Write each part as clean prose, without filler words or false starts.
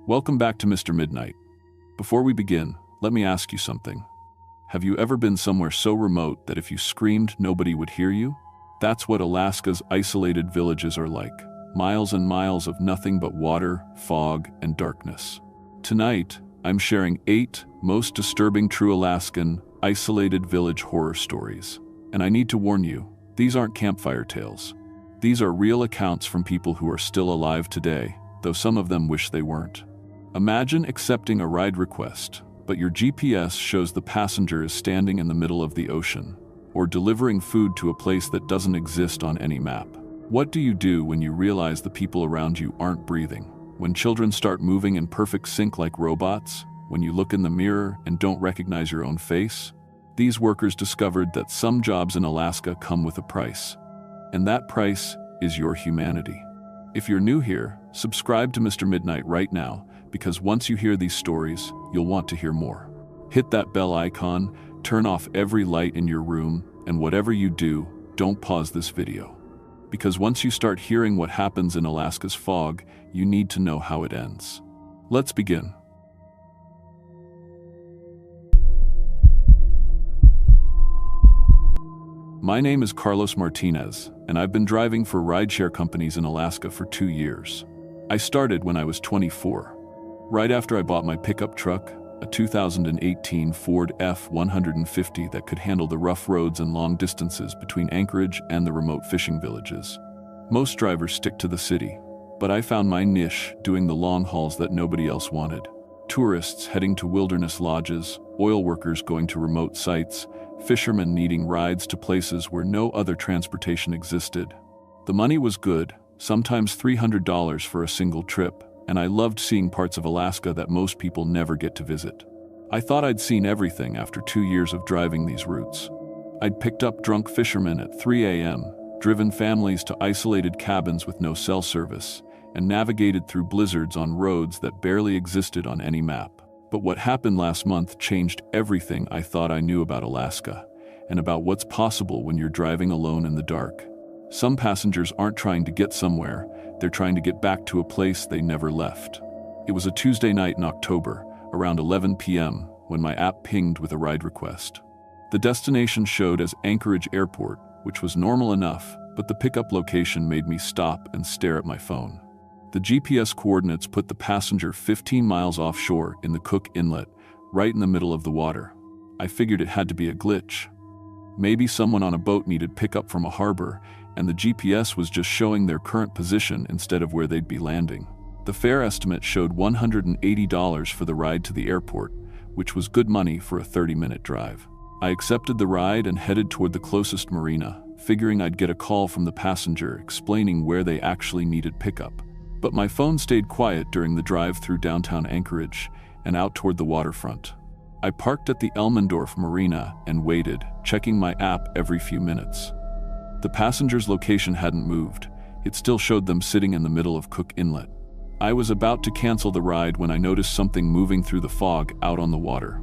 Welcome back to Mr. Midnight. Before we begin, let me ask you something. Have you ever been somewhere so remote that if you screamed, nobody would hear you? That's what Alaska's isolated villages are like. Miles and miles of nothing but water, fog, and darkness. Tonight, I'm sharing 8 most disturbing true Alaskan, isolated village horror stories. And I need to warn you, these aren't campfire tales. These are real accounts from people who are still alive today, though some of them wish they weren't. Imagine accepting a ride request, but your GPS shows the passenger is standing in the middle of the ocean, or delivering food to a place that doesn't exist on any map. What do you do when you realize the people around you aren't breathing? When children start moving in perfect sync like robots? When you look in the mirror and don't recognize your own face? These workers discovered that some jobs in Alaska come with a price, and that price is your humanity. If you're new here, subscribe to Mr. Midnight right now, because once you hear these stories, you'll want to hear more. Hit that bell icon, turn off every light in your room, and whatever you do, don't pause this video. Because once you start hearing what happens in Alaska's fog, you need to know how it ends. Let's begin. My name is Carlos Martinez, and I've been driving for rideshare companies in Alaska for 2 years. I started when I was 24. Right after I bought my pickup truck, a 2018 Ford F-150 that could handle the rough roads and long distances between Anchorage and the remote fishing villages. Most drivers stick to the city, but I found my niche doing the long hauls that nobody else wanted. Tourists heading to wilderness lodges, oil workers going to remote sites, fishermen needing rides to places where no other transportation existed. The money was good, sometimes $300 for a single trip, and I loved seeing parts of Alaska that most people never get to visit. I thought I'd seen everything after 2 years of driving these routes. I'd picked up drunk fishermen at 3 a.m., driven families to isolated cabins with no cell service, and navigated through blizzards on roads that barely existed on any map. But what happened last month changed everything I thought I knew about Alaska, and about what's possible when you're driving alone in the dark. Some passengers aren't trying to get somewhere, they're trying to get back to a place they never left. It was a Tuesday night in October, around 11 p.m., when my app pinged with a ride request. The destination showed as Anchorage Airport, which was normal enough, but the pickup location made me stop and stare at my phone. The GPS coordinates put the passenger 15 miles offshore in the Cook Inlet, right in the middle of the water. I figured it had to be a glitch. Maybe someone on a boat needed pickup from a harbor, and the GPS was just showing their current position instead of where they'd be landing. The fare estimate showed $180 for the ride to the airport, which was good money for a 30-minute drive. I accepted the ride and headed toward the closest marina, figuring I'd get a call from the passenger explaining where they actually needed pickup. But my phone stayed quiet during the drive through downtown Anchorage and out toward the waterfront. I parked at the Elmendorf Marina and waited, checking my app every few minutes. The passenger's location hadn't moved. It still showed them sitting in the middle of Cook Inlet. I was about to cancel the ride when I noticed something moving through the fog out on the water.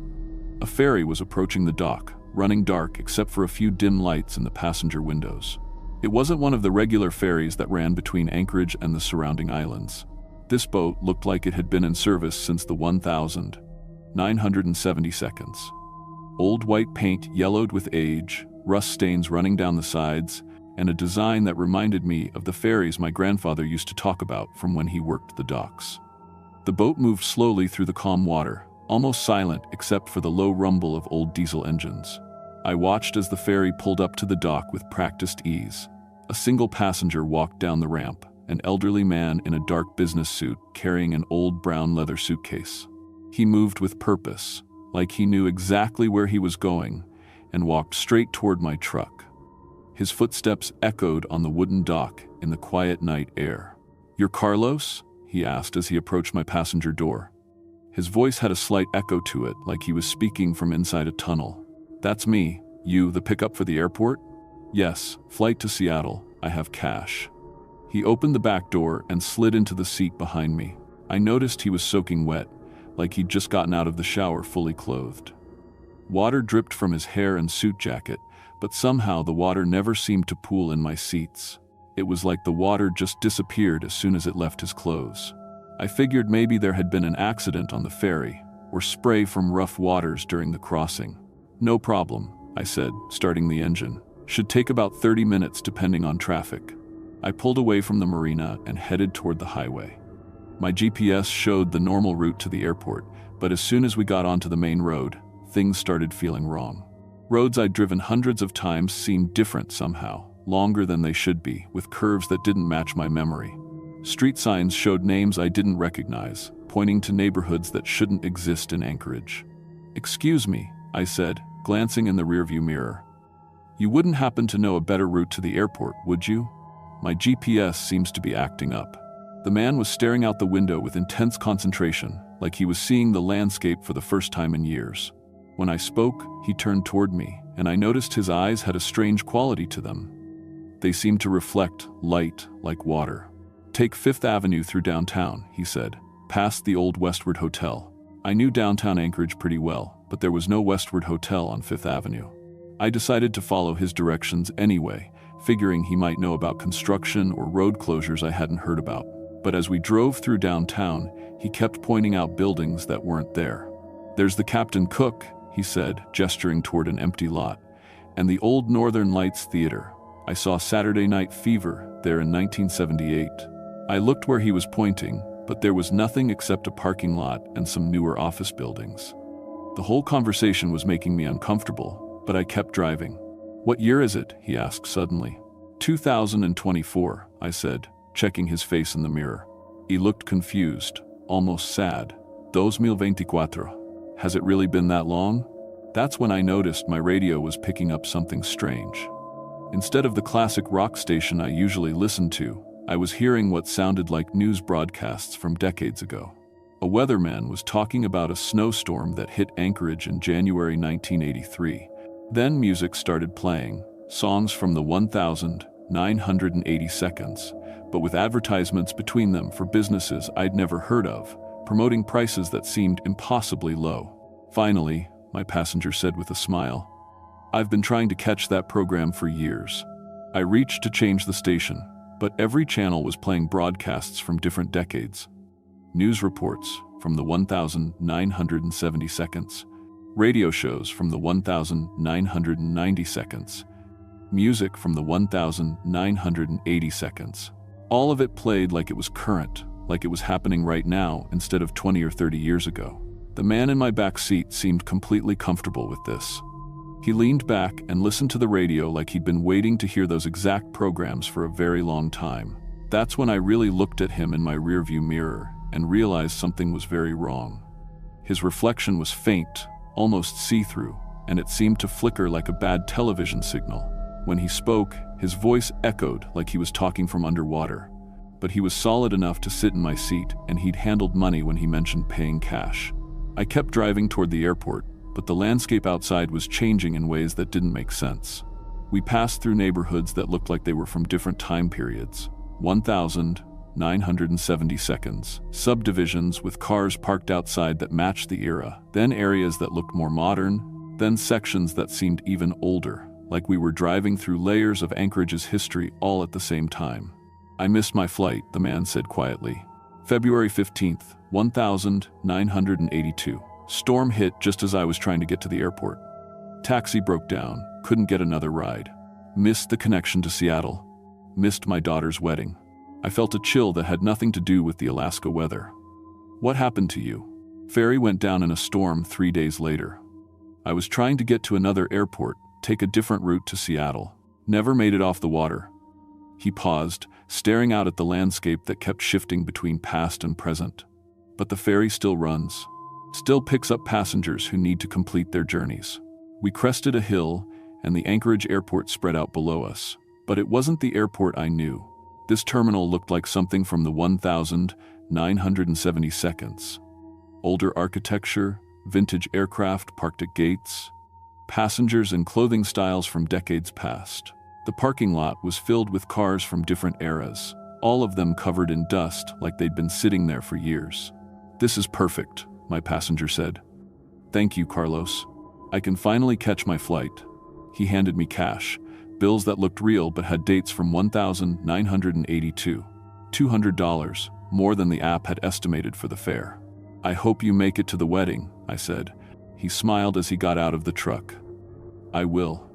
A ferry was approaching the dock, running dark except for a few dim lights in the passenger windows. It wasn't one of the regular ferries that ran between Anchorage and the surrounding islands. This boat looked like it had been in service since the 1972. Old white paint yellowed with age, rust stains running down the sides, and a design that reminded me of the ferries my grandfather used to talk about from when he worked the docks. The boat moved slowly through the calm water, almost silent except for the low rumble of old diesel engines. I watched as the ferry pulled up to the dock with practiced ease. A single passenger walked down the ramp, an elderly man in a dark business suit carrying an old brown leather suitcase. He moved with purpose, like he knew exactly where he was going, and walked straight toward my truck. His footsteps echoed on the wooden dock in the quiet night air. "You're Carlos?" he asked as he approached my passenger door. His voice had a slight echo to it, like he was speaking from inside a tunnel. "That's me. You, the pickup for the airport?" "Yes, flight to Seattle. I have cash." He opened the back door and slid into the seat behind me. I noticed he was soaking wet, like he'd just gotten out of the shower fully clothed. Water dripped from his hair and suit jacket, but somehow the water never seemed to pool in my seats. It was like the water just disappeared as soon as it left his clothes. I figured maybe there had been an accident on the ferry, or spray from rough waters during the crossing. No problem, I said, starting the engine. Should take about 30 minutes depending on traffic. I pulled away from the marina and headed toward the highway. My GPS showed the normal route to the airport, but as soon as we got onto the main road, things started feeling wrong. Roads I'd driven hundreds of times seemed different somehow, longer than they should be, with curves that didn't match my memory. Street signs showed names I didn't recognize, pointing to neighborhoods that shouldn't exist in Anchorage. "Excuse me," I said, glancing in the rearview mirror. "You wouldn't happen to know a better route to the airport, would you? My GPS seems to be acting up." The man was staring out the window with intense concentration, like he was seeing the landscape for the first time in years. When I spoke, he turned toward me, and I noticed his eyes had a strange quality to them. They seemed to reflect light like water. "Take 5th Avenue through downtown," he said, past the old Westward Hotel. I knew downtown Anchorage pretty well, but there was no Westward Hotel on 5th Avenue. I decided to follow his directions anyway, figuring he might know about construction or road closures I hadn't heard about. But as we drove through downtown, he kept pointing out buildings that weren't there. "There's the Captain Cook," he said, gesturing toward an empty lot, "and the old Northern Lights Theater. I saw Saturday Night Fever there in 1978. I looked where he was pointing, but there was nothing except a parking lot and some newer office buildings. The whole conversation was making me uncomfortable, but I kept driving. "What year is it?" he asked suddenly. 2024, I said, checking his face in the mirror. He looked confused, almost sad. 2024. Has it really been that long? That's when I noticed my radio was picking up something strange. Instead of the classic rock station I usually listen to, I was hearing what sounded like news broadcasts from decades ago. A weatherman was talking about a snowstorm that hit Anchorage in January 1983. Then music started playing, songs from the 1980 seconds, but with advertisements between them for businesses I'd never heard of, promoting prices that seemed impossibly low. Finally, my passenger said with a smile, "I've been trying to catch that program for years." I reached to change the station, but every channel was playing broadcasts from different decades. News reports from the 1970 seconds, radio shows from the 1990 seconds, music from the 1980 seconds. All of it played like it was current, like it was happening right now instead of 20 or 30 years ago. The man in my back seat seemed completely comfortable with this. He leaned back and listened to the radio like he'd been waiting to hear those exact programs for a very long time. That's when I really looked at him in my rearview mirror and realized something was very wrong. His reflection was faint, almost see-through, and it seemed to flicker like a bad television signal. When he spoke, his voice echoed like he was talking from underwater. But he was solid enough to sit in my seat, and he'd handled money when he mentioned paying cash. I kept driving toward the airport, but the landscape outside was changing in ways that didn't make sense. We passed through neighborhoods that looked like they were from different time periods. 1970 seconds, subdivisions with cars parked outside that matched the era, then areas that looked more modern, then sections that seemed even older, like we were driving through layers of Anchorage's history all at the same time. "I missed my flight," the man said quietly. "February 15th, 1982. Storm hit just as I was trying to get to the airport. Taxi broke down, couldn't get another ride. Missed the connection to Seattle. Missed my daughter's wedding." I felt a chill that had nothing to do with the Alaska weather. "What happened to you?" "Ferry went down in a storm 3 days later. I was trying to get to another airport, take a different route to Seattle. Never made it off the water." He paused, staring out at the landscape that kept shifting between past and present. "But the ferry still runs. Still picks up passengers who need to complete their journeys." We crested a hill, and the Anchorage airport spread out below us. But it wasn't the airport I knew. This terminal looked like something from the 1970 seconds. Older architecture, vintage aircraft parked at gates, passengers in clothing styles from decades past. The parking lot was filled with cars from different eras, all of them covered in dust like they'd been sitting there for years. "This is perfect," my passenger said. "Thank you, Carlos. I can finally catch my flight." He handed me cash, bills that looked real but had dates from 1982. $200, more than the app had estimated for the fare. "I hope you make it to the wedding," I said. He smiled as he got out of the truck. "I will.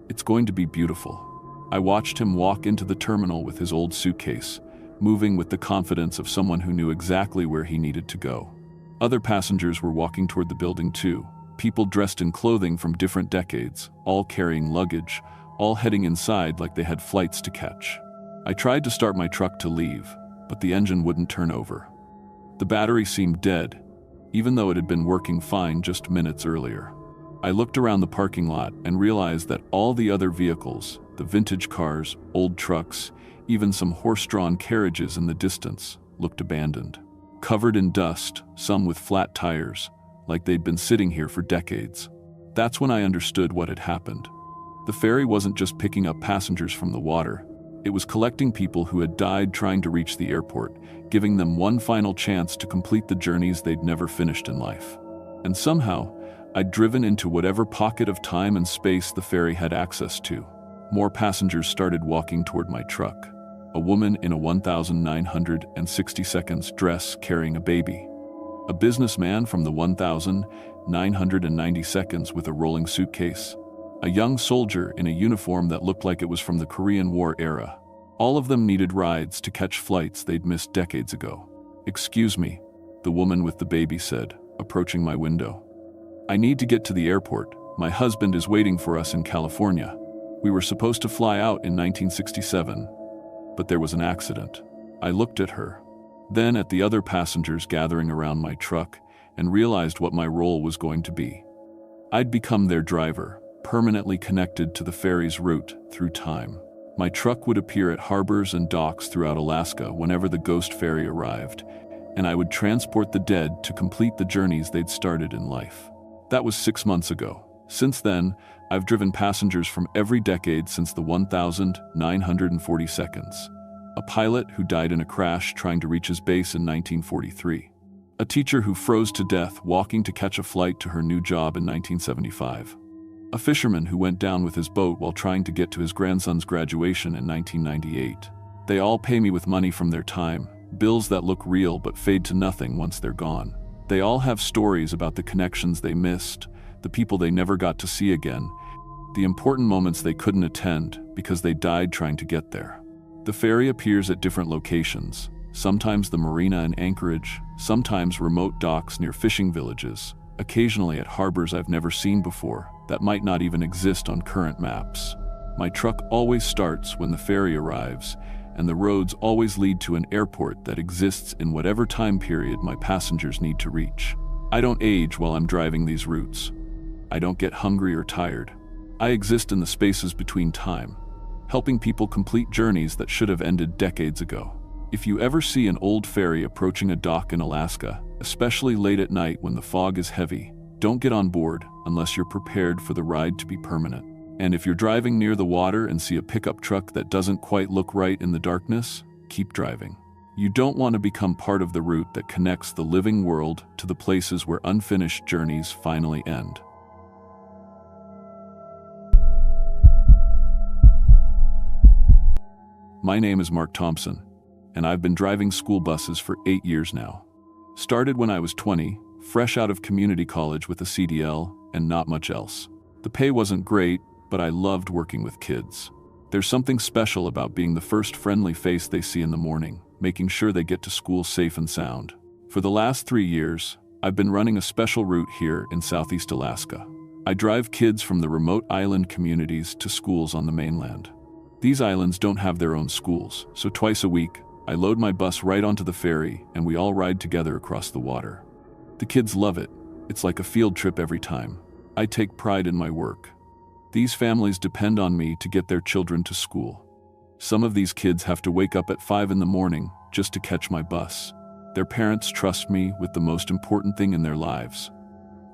It's going to be beautiful." I watched him walk into the terminal with his old suitcase, moving with the confidence of someone who knew exactly where he needed to go. Other passengers were walking toward the building too, people dressed in clothing from different decades, all carrying luggage, all heading inside like they had flights to catch. I tried to start my truck to leave, but the engine wouldn't turn over. The battery seemed dead, even though it had been working fine just minutes earlier. I looked around the parking lot and realized that all the other vehicles, the vintage cars, old trucks, even some horse-drawn carriages in the distance, looked abandoned. Covered in dust, some with flat tires, like they'd been sitting here for decades. That's when I understood what had happened. The ferry wasn't just picking up passengers from the water, it was collecting people who had died trying to reach the airport, giving them one final chance to complete the journeys they'd never finished in life. And somehow, I'd driven into whatever pocket of time and space the ferry had access to. More passengers started walking toward my truck. A woman in a 1,960 seconds dress carrying a baby. A businessman from the 1,990 seconds with a rolling suitcase. A young soldier in a uniform that looked like it was from the Korean War era. All of them needed rides to catch flights they'd missed decades ago. "Excuse me," the woman with the baby said, approaching my window. "I need to get to the airport. My husband is waiting for us in California. We were supposed to fly out in 1967, but there was an accident." I looked at her, then at the other passengers gathering around my truck, and realized what my role was going to be. I'd become their driver, permanently connected to the ferry's route through time. My truck would appear at harbors and docks throughout Alaska whenever the ghost ferry arrived, and I would transport the dead to complete the journeys they'd started in life. That was 6 months ago. Since then, I've driven passengers from every decade since the 1,940 seconds. A pilot who died in a crash trying to reach his base in 1943. A teacher who froze to death walking to catch a flight to her new job in 1975. A fisherman who went down with his boat while trying to get to his grandson's graduation in 1998. They all pay me with money from their time, bills that look real but fade to nothing once they're gone. They all have stories about the connections they missed, the people they never got to see again, the important moments they couldn't attend because they died trying to get there. The ferry appears at different locations, sometimes the marina in Anchorage, sometimes remote docks near fishing villages, occasionally at harbors I've never seen before that might not even exist on current maps. My truck always starts when the ferry arrives, and the roads always lead to an airport that exists in whatever time period my passengers need to reach. I don't age while I'm driving these routes. I don't get hungry or tired. I exist in the spaces between time, helping people complete journeys that should have ended decades ago. If you ever see an old ferry approaching a dock in Alaska, especially late at night when the fog is heavy, don't get on board unless you're prepared for the ride to be permanent. And if you're driving near the water and see a pickup truck that doesn't quite look right in the darkness, keep driving. You don't want to become part of the route that connects the living world to the places where unfinished journeys finally end. My name is Mark Thompson, and I've been driving school buses for 8 years now. Started when I was 20, fresh out of community college with a CDL and not much else. The pay wasn't great, but I loved working with kids. There's something special about being the first friendly face they see in the morning, making sure they get to school safe and sound. For the last 3 years, I've been running a special route here in Southeast Alaska. I drive kids from the remote island communities to schools on the mainland. These islands don't have their own schools, so twice a week, I load my bus right onto the ferry and we all ride together across the water. The kids love it. It's like a field trip every time. I take pride in my work. These families depend on me to get their children to school. Some of these kids have to wake up at 5 in the morning just to catch my bus. Their parents trust me with the most important thing in their lives.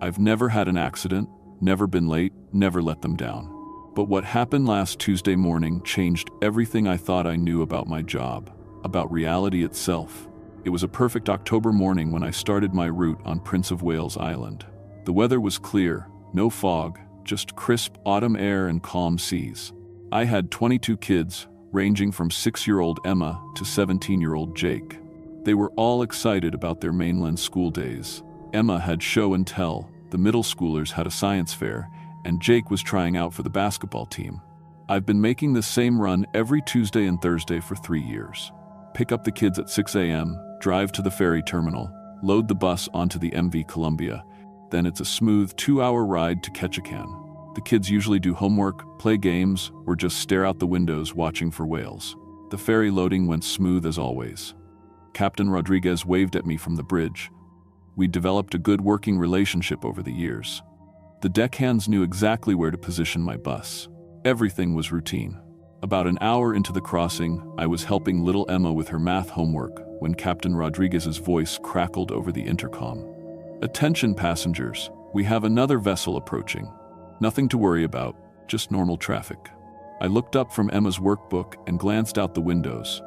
I've never had an accident, never been late, never let them down. But what happened last Tuesday morning changed everything I thought I knew about my job, about reality itself. It was a perfect October morning when I started my route on Prince of Wales Island. The weather was clear, no fog, just crisp autumn air and calm seas. I had 22 kids, ranging from 6-year-old Emma to 17-year-old Jake. They were all excited about their mainland school days. Emma had show and tell, the middle schoolers had a science fair, and Jake was trying out for the basketball team. I've been making this same run every Tuesday and Thursday for 3 years. Pick up the kids at 6 a.m., drive to the ferry terminal, load the bus onto the MV Columbia, then it's a smooth 2-hour ride to Ketchikan. The kids usually do homework, play games, or just stare out the windows watching for whales. The ferry loading went smooth as always. Captain Rodriguez waved at me from the bridge. We'd developed a good working relationship over the years. The deckhands knew exactly where to position my bus. Everything was routine. About an hour into the crossing, I was helping little Emma with her math homework when Captain Rodriguez's voice crackled over the intercom. "Attention passengers, we have another vessel approaching. Nothing to worry about, just normal traffic." I looked up from Emma's workbook and glanced out the windows.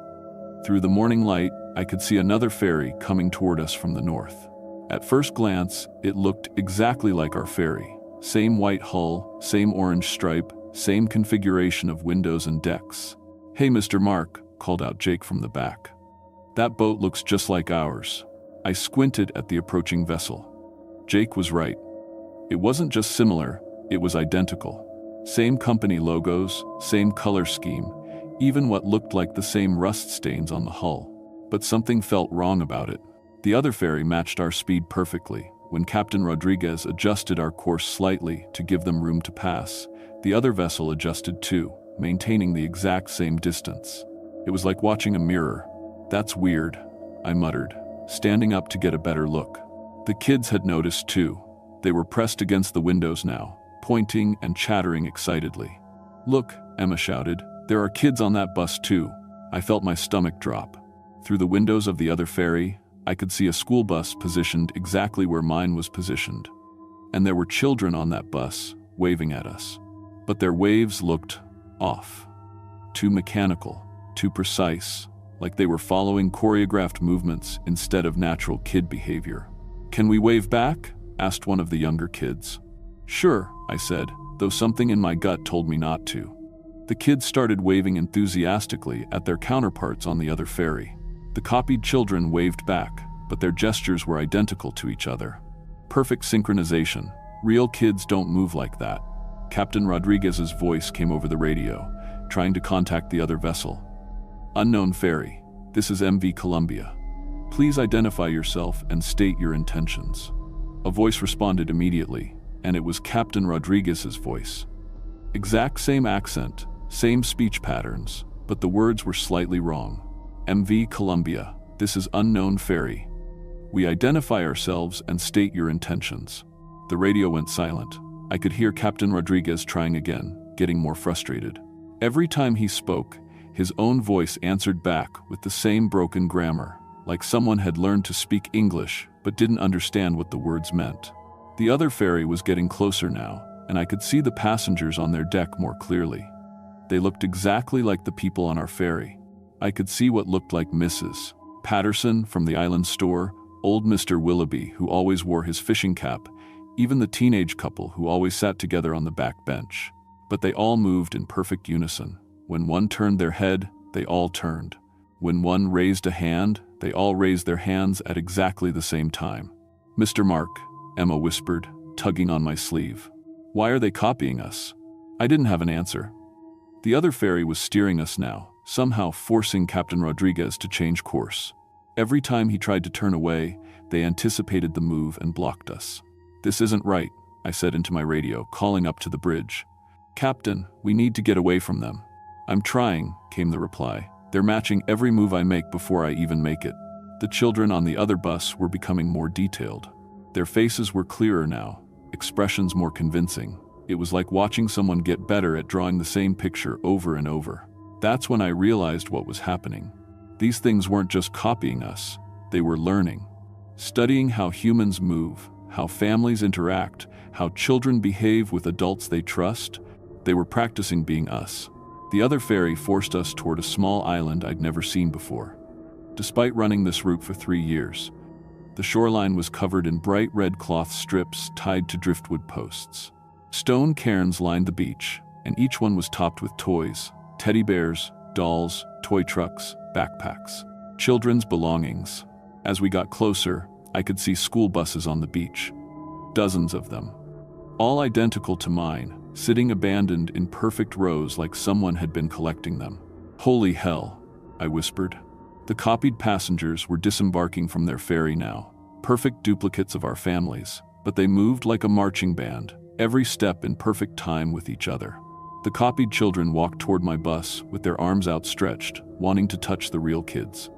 Through the morning light, I could see another ferry coming toward us from the north. At first glance, it looked exactly like our ferry. Same white hull, same orange stripe, same configuration of windows and decks. "Hey, Mr. Mark," called out Jake from the back. "That boat looks just like ours." I squinted at the approaching vessel. Jake was right. It wasn't just similar, it was identical. Same company logos, same color scheme, even what looked like the same rust stains on the hull. But something felt wrong about it. The other ferry matched our speed perfectly. When Captain Rodriguez adjusted our course slightly to give them room to pass, the other vessel adjusted too, maintaining the exact same distance. It was like watching a mirror. "That's weird," I muttered, standing up to get a better look. The kids had noticed too. They were pressed against the windows now, pointing and chattering excitedly. "Look," Emma shouted, "there are kids on that bus too." I felt my stomach drop. Through the windows of the other ferry, I could see a school bus positioned exactly where mine was positioned. And there were children on that bus, waving at us. But their waves looked off. Too mechanical, too precise, like they were following choreographed movements instead of natural kid behavior. "Can we wave back?" asked one of the younger kids. "Sure," I said, though something in my gut told me not to. The kids started waving enthusiastically at their counterparts on the other ferry. The copied children waved back, but their gestures were identical to each other. Perfect synchronization. Real kids don't move like that. Captain Rodriguez's voice came over the radio, trying to contact the other vessel. "Unknown ferry, this is MV Columbia. Please identify yourself and state your intentions." A voice responded immediately, and it was Captain Rodriguez's voice. Exact same accent, same speech patterns, but the words were slightly wrong. "MV Columbia, this is unknown ferry. We identify ourselves and state your intentions." The radio went silent. I could hear Captain Rodriguez trying again, getting more frustrated. Every time he spoke, his own voice answered back with the same broken grammar, like someone had learned to speak English but didn't understand what the words meant. The other ferry was getting closer now, and I could see the passengers on their deck more clearly. They looked exactly like the people on our ferry. I could see what looked like Mrs. Patterson from the island store, old Mr. Willoughby who always wore his fishing cap, even the teenage couple who always sat together on the back bench. But they all moved in perfect unison. When one turned their head, they all turned. When one raised a hand, they all raised their hands at exactly the same time. "Mr. Mark," Emma whispered, tugging on my sleeve. "Why are they copying us?" I didn't have an answer. The other ferry was steering us now, somehow forcing Captain Rodriguez to change course. Every time he tried to turn away, they anticipated the move and blocked us. "This isn't right," I said into my radio, calling up to the bridge. "Captain, we need to get away from them." "I'm trying," came the reply. "They're matching every move I make before I even make it." The children on the other bus were becoming more detailed. Their faces were clearer now, expressions more convincing. It was like watching someone get better at drawing the same picture over and over. That's when I realized what was happening. These things weren't just copying us, they were learning. Studying how humans move, how families interact, how children behave with adults they trust. They were practicing being us. The other ferry forced us toward a small island I'd never seen before. Despite running this route for 3 years, the shoreline was covered in bright red cloth strips tied to driftwood posts. Stone cairns lined the beach, and each one was topped with toys, teddy bears, dolls, toy trucks, backpacks, children's belongings. As we got closer, I could see school buses on the beach. Dozens of them. All identical to mine, sitting abandoned in perfect rows like someone had been collecting them. "Holy hell," I whispered. The copied passengers were disembarking from their ferry now, perfect duplicates of our families, but they moved like a marching band, every step in perfect time with each other. The copied children walked toward my bus with their arms outstretched, wanting to touch the real kids.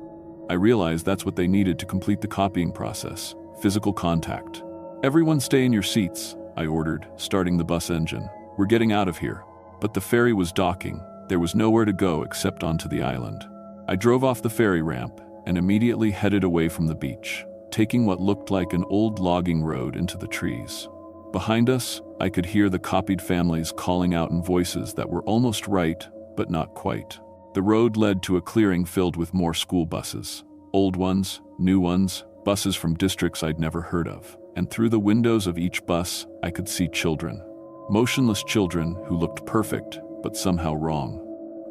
I realized that's what they needed to complete the copying process: physical contact. "Everyone stay in your seats," I ordered, starting the bus engine. "We're getting out of here." But the ferry was docking. There was nowhere to go except onto the island. I drove off the ferry ramp and immediately headed away from the beach, taking what looked like an old logging road into the trees. Behind us, I could hear the copied families calling out in voices that were almost right, but not quite. The road led to a clearing filled with more school buses. Old ones, new ones, buses from districts I'd never heard of. And through the windows of each bus, I could see children. Motionless children who looked perfect, but somehow wrong.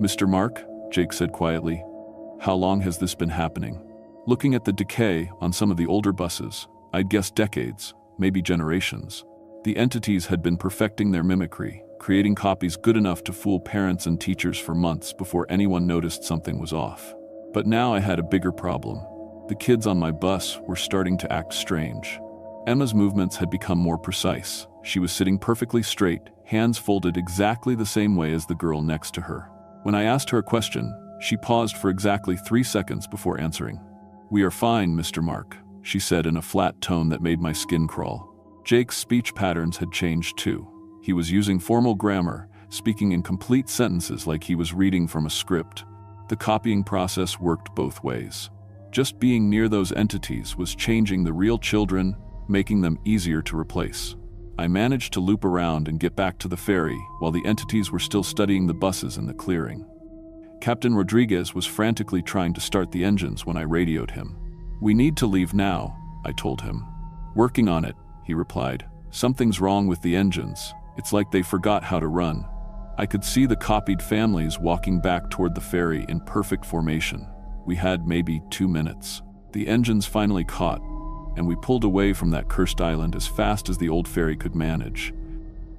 "Mr. Mark," Jake said quietly, "how long has this been happening?" Looking at the decay on some of the older buses, I'd guess decades, maybe generations. The entities had been perfecting their mimicry, creating copies good enough to fool parents and teachers for months before anyone noticed something was off. But now I had a bigger problem. The kids on my bus were starting to act strange. Emma's movements had become more precise. She was sitting perfectly straight, hands folded exactly the same way as the girl next to her. When I asked her a question, she paused for exactly 3 seconds before answering. "We are fine, Mr. Mark," she said in a flat tone that made my skin crawl. Jake's speech patterns had changed too. He was using formal grammar, speaking in complete sentences like he was reading from a script. The copying process worked both ways. Just being near those entities was changing the real children, making them easier to replace. I managed to loop around and get back to the ferry while the entities were still studying the buses in the clearing. Captain Rodriguez was frantically trying to start the engines when I radioed him. "We need to leave now," I told him. "Working on it," he replied. "Something's wrong with the engines. It's like they forgot how to run." I could see the copied families walking back toward the ferry in perfect formation. We had maybe 2 minutes. The engines finally caught, and we pulled away from that cursed island as fast as the old ferry could manage.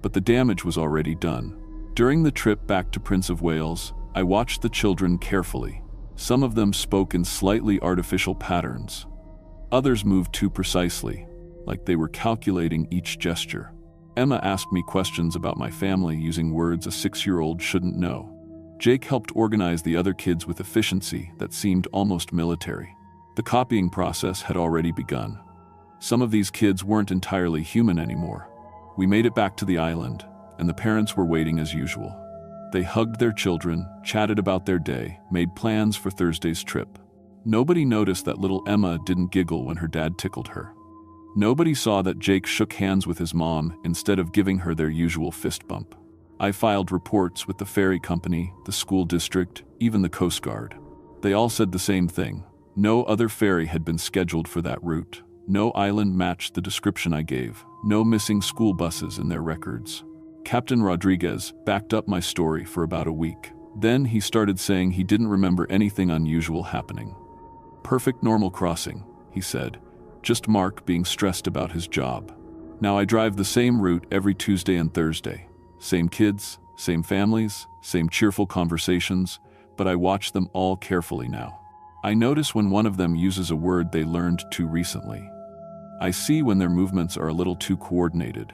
But the damage was already done. During the trip back to Prince of Wales, I watched the children carefully. Some of them spoke in slightly artificial patterns. Others moved too precisely, like they were calculating each gesture. Emma asked me questions about my family using words a 6-year-old shouldn't know. Jake helped organize the other kids with efficiency that seemed almost military. The copying process had already begun. Some of these kids weren't entirely human anymore. We made it back to the island, and the parents were waiting as usual. They hugged their children, chatted about their day, made plans for Thursday's trip. Nobody noticed that little Emma didn't giggle when her dad tickled her. Nobody saw that Jake shook hands with his mom instead of giving her their usual fist bump. I filed reports with the ferry company, the school district, even the Coast Guard. They all said the same thing. No other ferry had been scheduled for that route. No island matched the description I gave. No missing school buses in their records. Captain Rodriguez backed up my story for about a week. Then he started saying he didn't remember anything unusual happening. "Perfect normal crossing," he said. "Just Mark being stressed about his job." Now I drive the same route every Tuesday and Thursday. Same kids, same families, same cheerful conversations, but I watch them all carefully now. I notice when one of them uses a word they learned too recently. I see when their movements are a little too coordinated.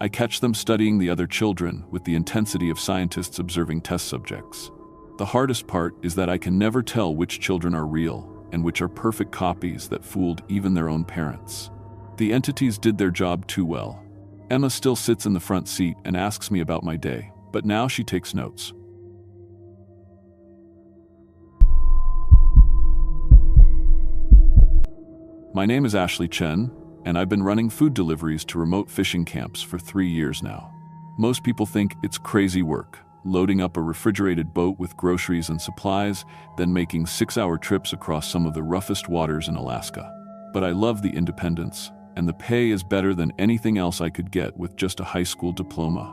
I catch them studying the other children with the intensity of scientists observing test subjects. The hardest part is that I can never tell which children are real and which are perfect copies that fooled even their own parents. The entities did their job too well. Emma still sits in the front seat and asks me about my day, but now she takes notes. My name is Ashley Chen, and I've been running food deliveries to remote fishing camps for 3 years now. Most people think it's crazy work, loading up a refrigerated boat with groceries and supplies, then making 6-hour trips across some of the roughest waters in Alaska. But I love the independence, and the pay is better than anything else I could get with just a high school diploma.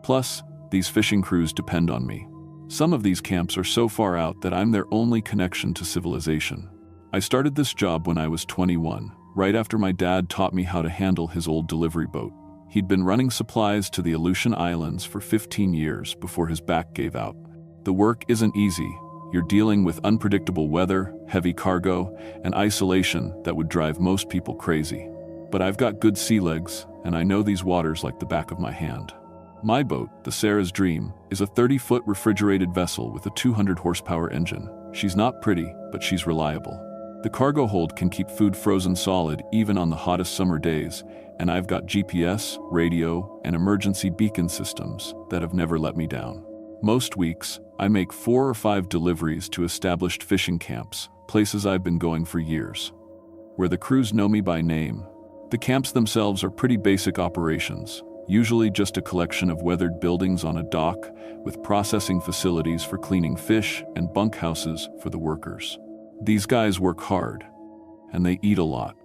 Plus, these fishing crews depend on me. Some of these camps are so far out that I'm their only connection to civilization. I started this job when I was 21, right after my dad taught me how to handle his old delivery boat. He'd been running supplies to the Alaskan Islands for 15 years before his back gave out. The work isn't easy. You're dealing with unpredictable weather, heavy cargo, and isolation that would drive most people crazy. But I've got good sea legs, and I know these waters like the back of my hand. My boat, the Sarah's Dream, is a 30-foot refrigerated vessel with a 200-horsepower engine. She's not pretty, but she's reliable. The cargo hold can keep food frozen solid even on the hottest summer days, and I've got GPS, radio, and emergency beacon systems that have never let me down. Most weeks, I make 4 or 5 deliveries to established fishing camps, places I've been going for years, where the crews know me by name. The camps themselves are pretty basic operations, usually just a collection of weathered buildings on a dock with processing facilities for cleaning fish and bunkhouses for the workers. These guys work hard, and they eat a lot.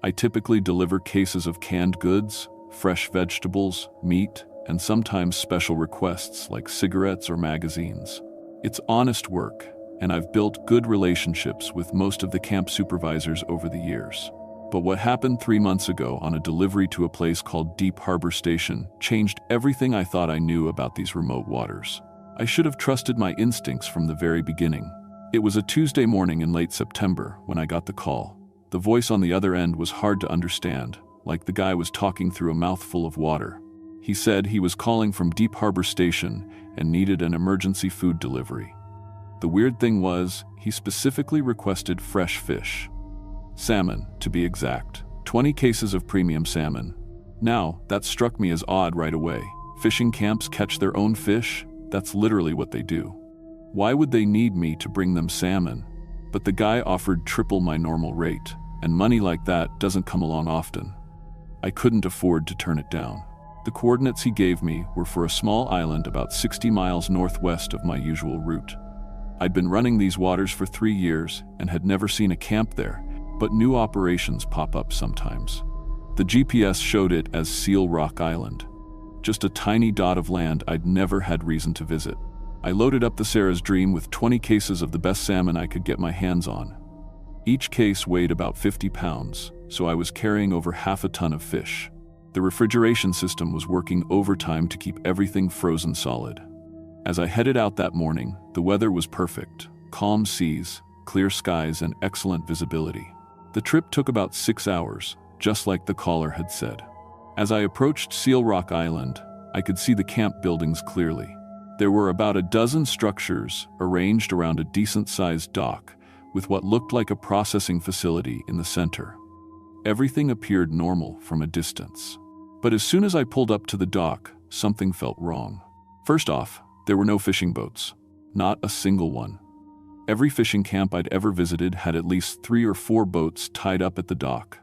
I typically deliver cases of canned goods, fresh vegetables, meat, and sometimes special requests like cigarettes or magazines. It's honest work, and I've built good relationships with most of the camp supervisors over the years. But what happened 3 months ago on a delivery to a place called Deep Harbor Station changed everything I thought I knew about these remote waters. I should have trusted my instincts from the very beginning. It was a Tuesday morning in late September when I got the call. The voice on the other end was hard to understand, like the guy was talking through a mouthful of water. He said he was calling from Deep Harbor Station and needed an emergency food delivery. The weird thing was, he specifically requested fresh fish. Salmon, to be exact. 20 cases of premium salmon. Now, that struck me as odd right away. Fishing camps catch their own fish? That's literally what they do. Why would they need me to bring them salmon? But the guy offered triple my normal rate, and money like that doesn't come along often. I couldn't afford to turn it down. The coordinates he gave me were for a small island about 60 miles northwest of my usual route. I'd been running these waters for 3 years and had never seen a camp there, but new operations pop up sometimes. The GPS showed it as Seal Rock Island, just a tiny dot of land I'd never had reason to visit. I loaded up the Sarah's Dream with 20 cases of the best salmon I could get my hands on. Each case weighed about 50 pounds, so I was carrying over half a ton of fish. The refrigeration system was working overtime to keep everything frozen solid. As I headed out that morning, the weather was perfect. Calm seas, clear skies, and excellent visibility. The trip took about 6 hours, just like the caller had said. As I approached Seal Rock Island, I could see the camp buildings clearly. There were about a dozen structures arranged around a decent-sized dock, with what looked like a processing facility in the center. Everything appeared normal from a distance. But as soon as I pulled up to the dock, something felt wrong. First off, there were no fishing boats. Not a single one. Every fishing camp I'd ever visited had at least 3 or 4 boats tied up at the dock.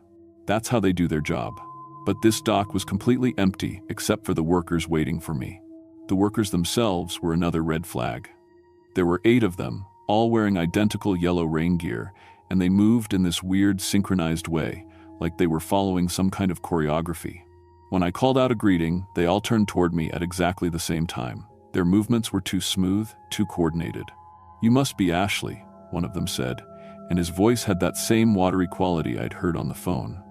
That's how they do their job. But this dock was completely empty except for the workers waiting for me. The workers themselves were another red flag. There were 8 of them, all wearing identical yellow rain gear, and they moved in this weird synchronized way, like they were following some kind of choreography. When I called out a greeting, they all turned toward me at exactly the same time. Their movements were too smooth, too coordinated. "You must be Ashley," one of them said, and his voice had that same watery quality I'd heard on the phone.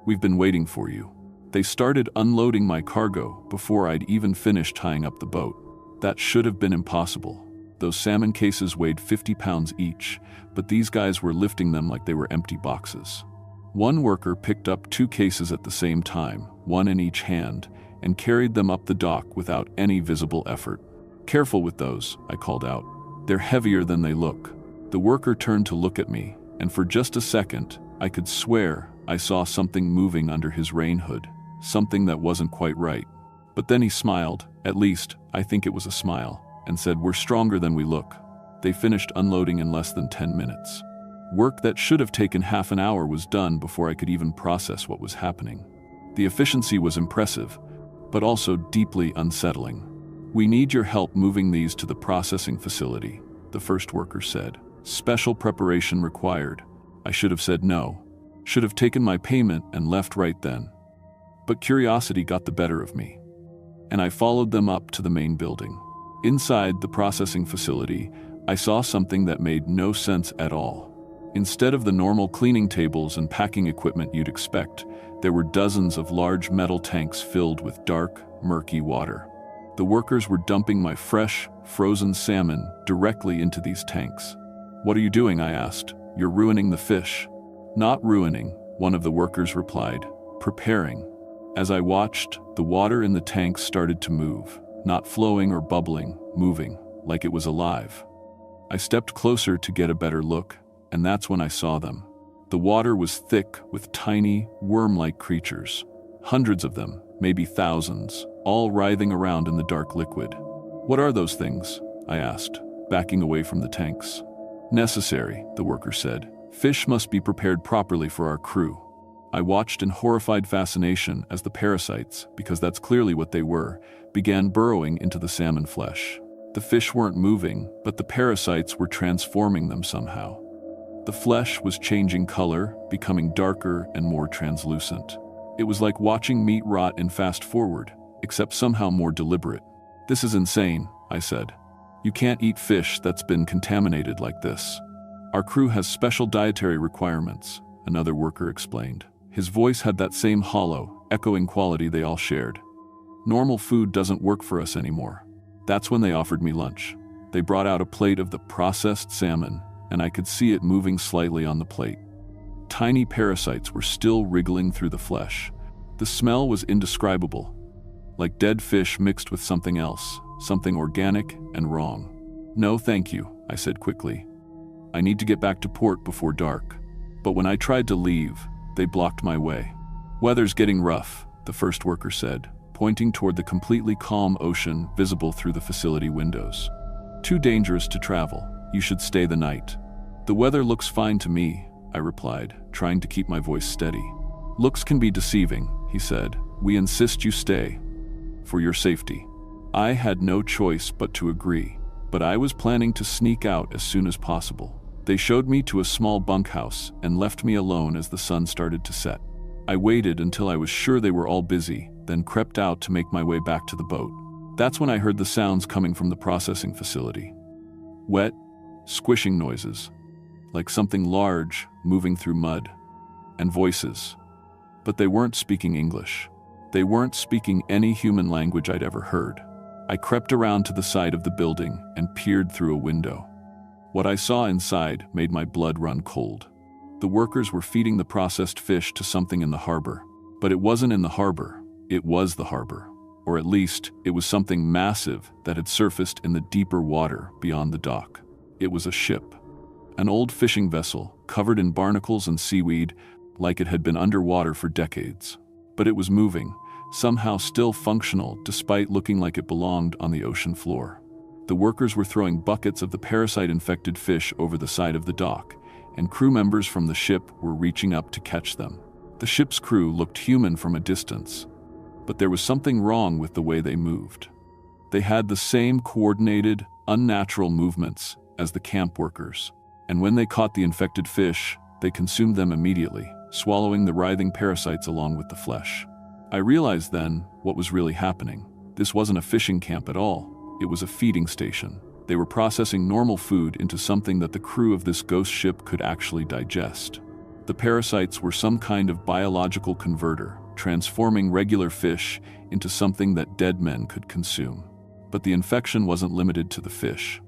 "We've been waiting for you." They started unloading my cargo before I'd even finished tying up the boat. That should have been impossible. Those salmon cases weighed 50 pounds each, but these guys were lifting them like they were empty boxes. One worker picked up 2 cases at the same time, one in each hand, and carried them up the dock without any visible effort. "Careful with those," I called out. "They're heavier than they look." The worker turned to look at me, and for just a second, I could swear I saw something moving under his rain hood, something that wasn't quite right. But then he smiled, at least, I think it was a smile, and said, "We're stronger than we look." They finished unloading in less than 10 minutes. Work that should have taken half an hour was done before I could even process what was happening. The efficiency was impressive, but also deeply unsettling. "We need your help moving these to the processing facility," the first worker said. "Special preparation required." I should have said no. Should have taken my payment and left right then. But curiosity got the better of me, and I followed them up to the main building. Inside the processing facility, I saw something that made no sense at all. Instead of the normal cleaning tables and packing equipment you'd expect, there were dozens of large metal tanks filled with dark, murky water. The workers were dumping my fresh, frozen salmon directly into these tanks. "What are you doing?" I asked. "You're ruining the fish." "Not ruining," one of the workers replied. "Preparing." As I watched, the water in the tanks started to move, not flowing or bubbling, moving, like it was alive. I stepped closer to get a better look, and that's when I saw them. The water was thick with tiny, worm-like creatures. Hundreds of them, maybe thousands, all writhing around in the dark liquid. "What are those things?" I asked, backing away from the tanks. "Necessary," the worker said. "Fish must be prepared properly for our crew." I watched in horrified fascination as the parasites, because that's clearly what they were, began burrowing into the salmon flesh. The fish weren't moving, but the parasites were transforming them somehow. The flesh was changing color, becoming darker and more translucent. It was like watching meat rot in fast forward, except somehow more deliberate. "This is insane," I said. "You can't eat fish that's been contaminated like this." "Our crew has special dietary requirements," another worker explained. His voice had that same hollow, echoing quality they all shared. "Normal food doesn't work for us anymore." That's when they offered me lunch. They brought out a plate of the processed salmon, and I could see it moving slightly on the plate. Tiny parasites were still wriggling through the flesh. The smell was indescribable, like dead fish mixed with something else, something organic and wrong. "No, thank you," I said quickly. "I need to get back to port before dark." But when I tried to leave, they blocked my way. "Weather's getting rough," the first worker said, pointing toward the completely calm ocean visible through the facility windows. "Too dangerous to travel. You should stay the night." "The weather looks fine to me," I replied, trying to keep my voice steady. "Looks can be deceiving," he said. "We insist you stay. For your safety." I had no choice but to agree, but I was planning to sneak out as soon as possible. They showed me to a small bunkhouse and left me alone as the sun started to set. I waited until I was sure they were all busy, then crept out to make my way back to the boat. That's when I heard the sounds coming from the processing facility. Wet, squishing noises, like something large moving through mud, and voices. But they weren't speaking English. They weren't speaking any human language I'd ever heard. I crept around to the side of the building and peered through a window. What I saw inside made my blood run cold. The workers were feeding the processed fish to something in the harbor. But it wasn't in the harbor, it was the harbor. Or at least, it was something massive that had surfaced in the deeper water beyond the dock. It was a ship. An old fishing vessel, covered in barnacles and seaweed, like it had been underwater for decades. But it was moving, somehow still functional despite looking like it belonged on the ocean floor. The workers were throwing buckets of the parasite-infected fish over the side of the dock, and crew members from the ship were reaching up to catch them. The ship's crew looked human from a distance, but there was something wrong with the way they moved. They had the same coordinated, unnatural movements as the camp workers, and when they caught the infected fish, they consumed them immediately, swallowing the writhing parasites along with the flesh. I realized then what was really happening. This wasn't a fishing camp at all. It was a feeding station. They were processing normal food into something that the crew of this ghost ship could actually digest. The parasites were some kind of biological converter, transforming regular fish into something that dead men could consume. But the infection wasn't limited to the fish.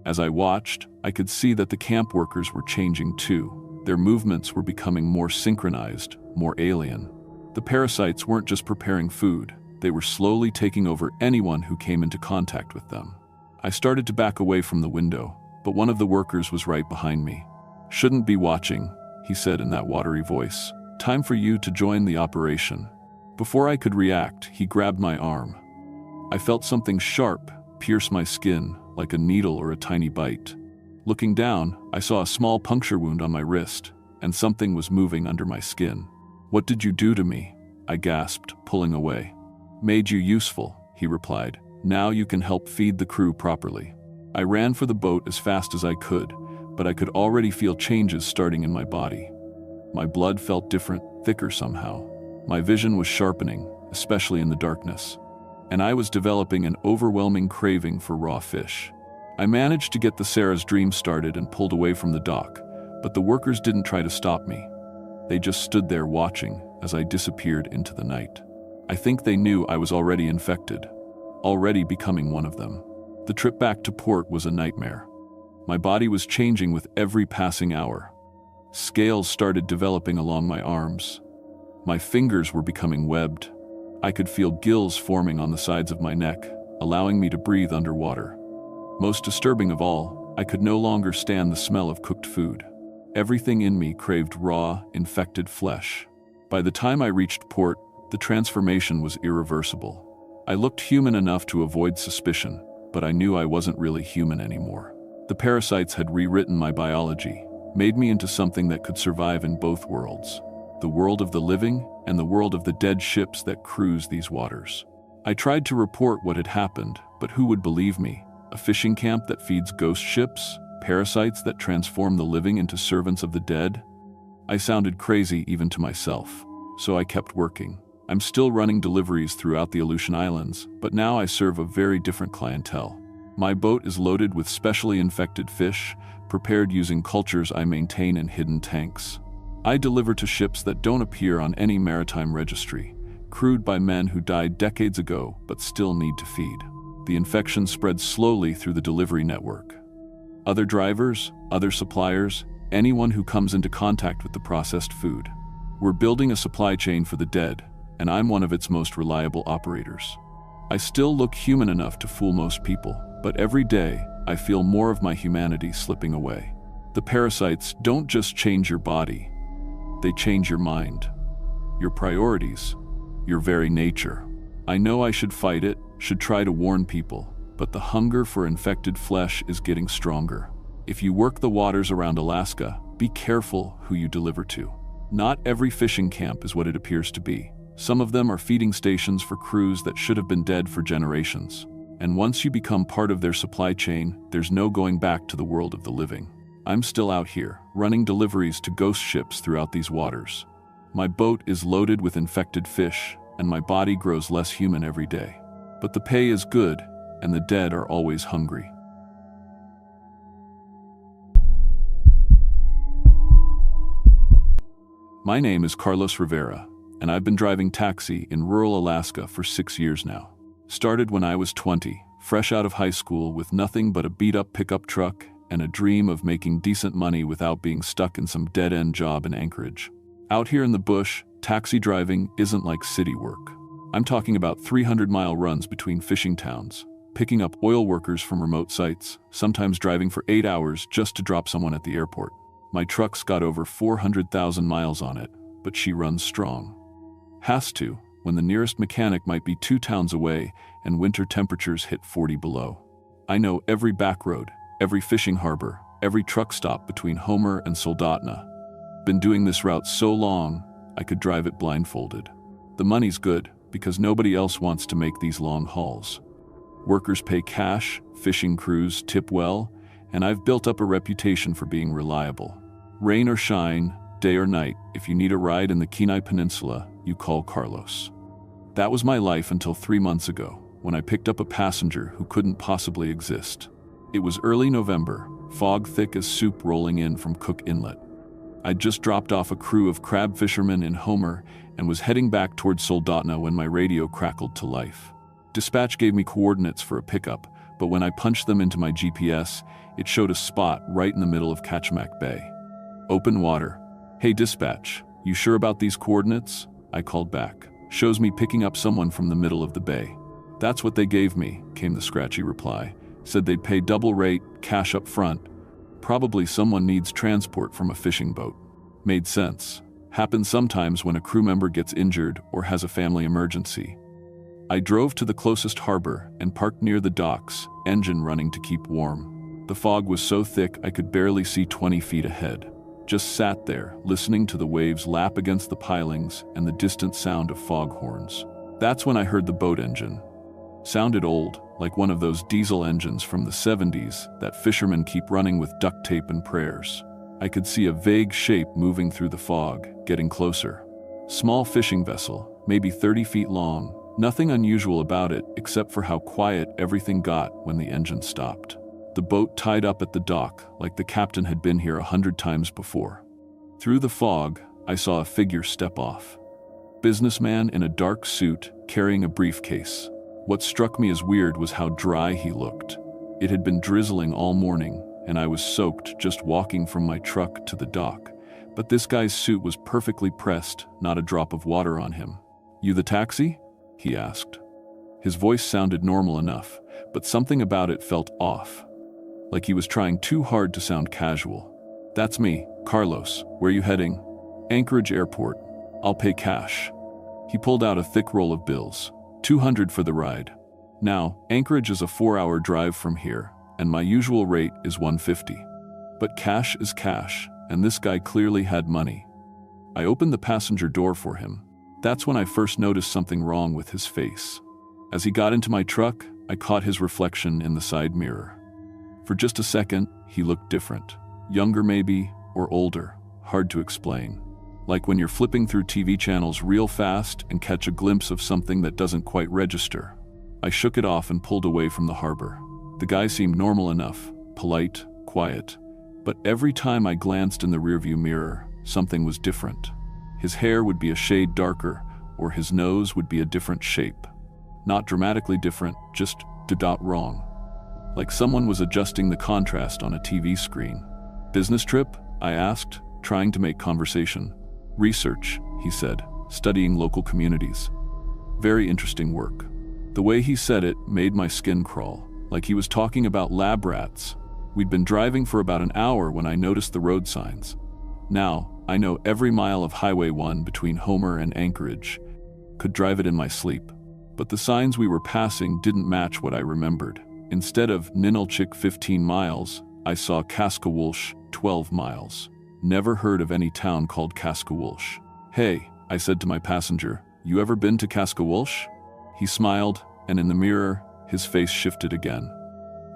As I watched, I could see that the camp workers were changing too. Their movements were becoming more synchronized, more alien. The parasites weren't just preparing food. They were slowly taking over anyone who came into contact with them. I started to back away from the window, but one of the workers was right behind me. "Shouldn't be watching," he said in that watery voice. "Time for you to join the operation." Before I could react, he grabbed my arm. I felt something sharp pierce my skin, like a needle or a tiny bite. Looking down, I saw a small puncture wound on my wrist, and something was moving under my skin. "What did you do to me?" I gasped, pulling away. "Made you useful," he replied. "Now you can help feed the crew properly." I ran for the boat as fast as I could, but I could already feel changes starting in my body. My blood felt different, thicker somehow. My vision was sharpening, especially in the darkness. and I was developing an overwhelming craving for raw fish. I managed to get the Sarah's Dream started and pulled away from the dock, but the workers didn't try to stop me. They just stood there watching as I disappeared into the night. I think they knew I was already infected, already becoming one of them. The trip back to port was a nightmare. My body was changing with every passing hour. Scales started developing along my arms. My fingers were becoming webbed. I could feel gills forming on the sides of my neck, allowing me to breathe underwater. Most disturbing of all, I could no longer stand the smell of cooked food. Everything in me craved raw, infected flesh. By the time I reached port, the transformation was irreversible. I looked human enough to avoid suspicion, but I knew I wasn't really human anymore. The parasites had rewritten my biology, made me into something that could survive in both worlds, the world of the living and the world of the dead ships that cruise these waters. I tried to report what had happened, but who would believe me? A fishing camp that feeds ghost ships? Parasites that transform the living into servants of the dead? I sounded crazy even to myself, so I kept working. I'm still running deliveries throughout the Aleutian Islands, but now I serve a very different clientele. My boat is loaded with specially infected fish, prepared using cultures I maintain in hidden tanks. I deliver to ships that don't appear on any maritime registry, crewed by men who died decades ago but still need to feed. The infection spreads slowly through the delivery network. Other drivers, other suppliers, anyone who comes into contact with the processed food. We're building a supply chain for the dead, and I'm one of its most reliable operators. I still look human enough to fool most people, but every day I feel more of my humanity slipping away. The parasites don't just change your body, they change your mind, your priorities, your very nature. I know I should fight it, should try to warn people, but the hunger for infected flesh is getting stronger. If you work the waters around Alaska, be careful who you deliver to. Not every fishing camp is what it appears to be. Some of them are feeding stations for crews that should have been dead for generations. And once you become part of their supply chain, there's no going back to the world of the living. I'm still out here, running deliveries to ghost ships throughout these waters. My boat is loaded with infected fish, and my body grows less human every day. But the pay is good, and the dead are always hungry. My name is Carlos Rivera, and I've been driving taxi in rural Alaska for 6 years now. Started when I was 20, fresh out of high school with nothing but a beat-up pickup truck and a dream of making decent money without being stuck in some dead-end job in Anchorage. Out here in the bush, taxi driving isn't like city work. I'm talking about 300-mile runs between fishing towns, picking up oil workers from remote sites, sometimes driving for 8 hours just to drop someone at the airport. My truck's got over 400,000 miles on it, but she runs strong. Has to, when the nearest mechanic might be 2 towns away and winter temperatures hit 40 below. I know every back road, every fishing harbor, every truck stop between Homer and Soldotna. Been doing this route so long, I could drive it blindfolded. The money's good, because nobody else wants to make these long hauls. Workers pay cash, fishing crews tip well, and I've built up a reputation for being reliable. Rain or shine, day or night, if you need a ride in the Kenai Peninsula, you call Carlos. That was my life until 3 months ago, when I picked up a passenger who couldn't possibly exist. It was early November, fog thick as soup rolling in from Cook Inlet. I'd just dropped off a crew of crab fishermen in Homer and was heading back towards Soldotna when my radio crackled to life. Dispatch gave me coordinates for a pickup, but when I punched them into my GPS, it showed a spot right in the middle of Kachemak Bay. Open water. Hey dispatch, you sure about these coordinates? I called back. Shows me picking up someone from the middle of the bay. That's what they gave me, came the scratchy reply. Said they'd pay double rate, cash up front. Probably someone needs transport from a fishing boat. Made sense. Happens sometimes when a crew member gets injured or has a family emergency. I drove to the closest harbor and parked near the docks, engine running to keep warm. The fog was so thick I could barely see 20 feet ahead. Just sat there, listening to the waves lap against the pilings and the distant sound of foghorns. That's when I heard the boat engine. Sounded old, like one of those diesel engines from the 70s that fishermen keep running with duct tape and prayers. I could see a vague shape moving through the fog, getting closer. Small fishing vessel, maybe 30 feet long, Nothing unusual about it except for how quiet everything got when the engine stopped. The boat tied up at the dock like the captain had been here 100 times before. Through the fog, I saw a figure step off. Businessman in a dark suit carrying a briefcase. What struck me as weird was how dry he looked. It had been drizzling all morning, and I was soaked just walking from my truck to the dock. But this guy's suit was perfectly pressed, not a drop of water on him. "You the taxi?" he asked. His voice sounded normal enough, but something about it felt off. Like he was trying too hard to sound casual. "That's me, Carlos. Where you heading?" "Anchorage Airport. I'll pay cash." He pulled out a thick roll of bills. $200 for the ride. Now, Anchorage is a 4-hour drive from here, and my usual rate is $150. But cash is cash, and this guy clearly had money. I opened the passenger door for him. That's when I first noticed something wrong with his face. As he got into my truck, I caught his reflection in the side mirror. For just a second, he looked different. Younger maybe, or older, hard to explain. Like when you're flipping through TV channels real fast and catch a glimpse of something that doesn't quite register. I shook it off and pulled away from the harbor. The guy seemed normal enough, polite, quiet. But every time I glanced in the rearview mirror, something was different. His hair would be a shade darker, or his nose would be a different shape. Not dramatically different, just wrong. Like someone was adjusting the contrast on a TV screen. "Business trip?" I asked, trying to make conversation. "Research," he said, "studying local communities." Very interesting work. The way he said it made my skin crawl, like he was talking about lab rats. We'd been driving for about an hour when I noticed the road signs. Now, I know every mile of Highway 1 between Homer and Anchorage. Could drive it in my sleep. But the signs we were passing didn't match what I remembered. Instead of Ninilchik 15 miles, I saw Kaskawulsh 12 miles. Never heard of any town called Kaskawulsh. "Hey," I said to my passenger, "you ever been to Kaskawulsh?" He smiled, and in the mirror, his face shifted again.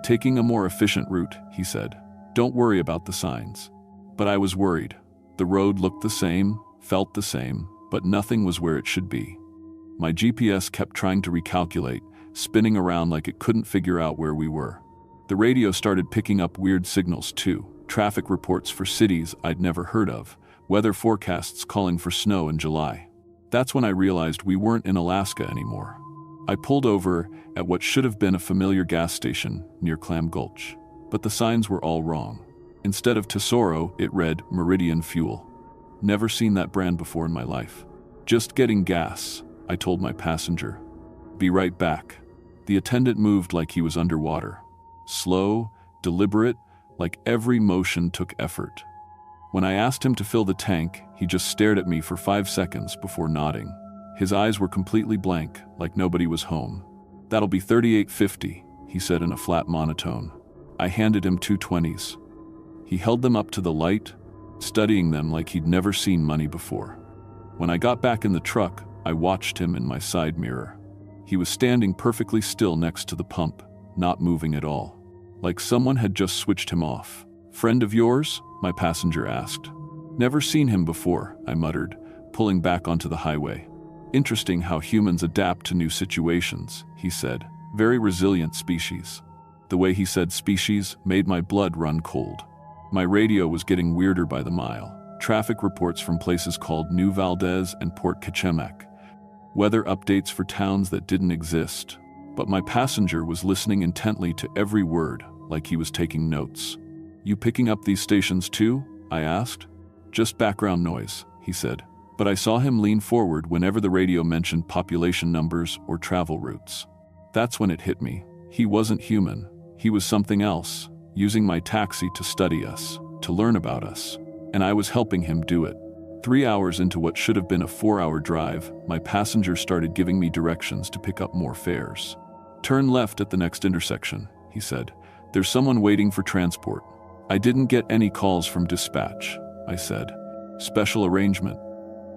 "Taking a more efficient route," he said. "Don't worry about the signs." But I was worried. The road looked the same, felt the same, but nothing was where it should be. My GPS kept trying to recalculate, spinning around like it couldn't figure out where we were. The radio started picking up weird signals too. Traffic reports for cities I'd never heard of, weather forecasts calling for snow in July. That's when I realized we weren't in Alaska anymore. I pulled over at what should have been a familiar gas station near Clam Gulch, but the signs were all wrong. Instead of Tesoro, it read Meridian Fuel. Never seen that brand before in my life. "Just getting gas," I told my passenger. "Be right back." The attendant moved like he was underwater. Slow, deliberate, like every motion took effort. When I asked him to fill the tank, he just stared at me for 5 seconds before nodding. His eyes were completely blank, like nobody was home. "That'll be $38.50, he said in a flat monotone. I handed him 2 20s. He held them up to the light, studying them like he'd never seen money before. When I got back in the truck, I watched him in my side mirror. He was standing perfectly still next to the pump, not moving at all. Like someone had just switched him off. "Friend of yours?" my passenger asked. "Never seen him before," I muttered, pulling back onto the highway. "Interesting how humans adapt to new situations," he said. "Very resilient species." The way he said species made my blood run cold. My radio was getting weirder by the mile. Traffic reports from places called New Valdez and Port Kachemak. Weather updates for towns that didn't exist. But my passenger was listening intently to every word, like he was taking notes. "You picking up these stations too?" I asked. "Just background noise," he said. But I saw him lean forward whenever the radio mentioned population numbers or travel routes. That's when it hit me. He wasn't human. He was something else, using my taxi to study us, to learn about us. And I was helping him do it. 3 hours into what should have been a 4-hour drive, my passenger started giving me directions to pick up more fares. "Turn left at the next intersection," he said. "There's someone waiting for transport." "I didn't get any calls from dispatch," I said. "Special arrangement."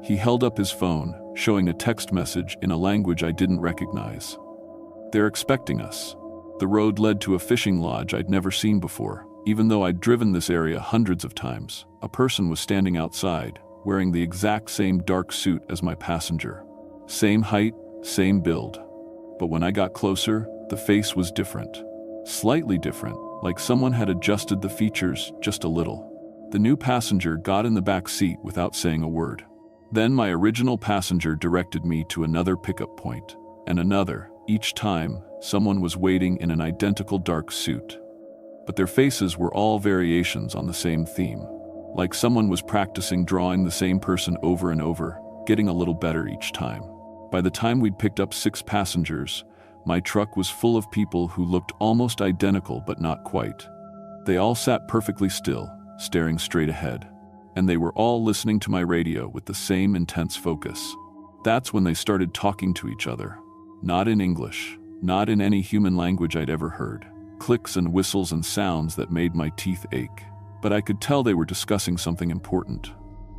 He held up his phone, showing a text message in a language I didn't recognize. "They're expecting us." The road led to a fishing lodge I'd never seen before. Even though I'd driven this area hundreds of times, a person was standing outside, wearing the exact same dark suit as my passenger. Same height, same build. But when I got closer, the face was different. Slightly different, like someone had adjusted the features just a little. The new passenger got in the back seat without saying a word. Then my original passenger directed me to another pickup point, and another. Each time, someone was waiting in an identical dark suit. But their faces were all variations on the same theme. Like someone was practicing drawing the same person over and over, getting a little better each time. By the time we'd picked up 6 passengers, my truck was full of people who looked almost identical but not quite. They all sat perfectly still, staring straight ahead. And they were all listening to my radio with the same intense focus. That's when they started talking to each other. Not in English, not in any human language I'd ever heard. Clicks and whistles and sounds that made my teeth ache. But I could tell they were discussing something important.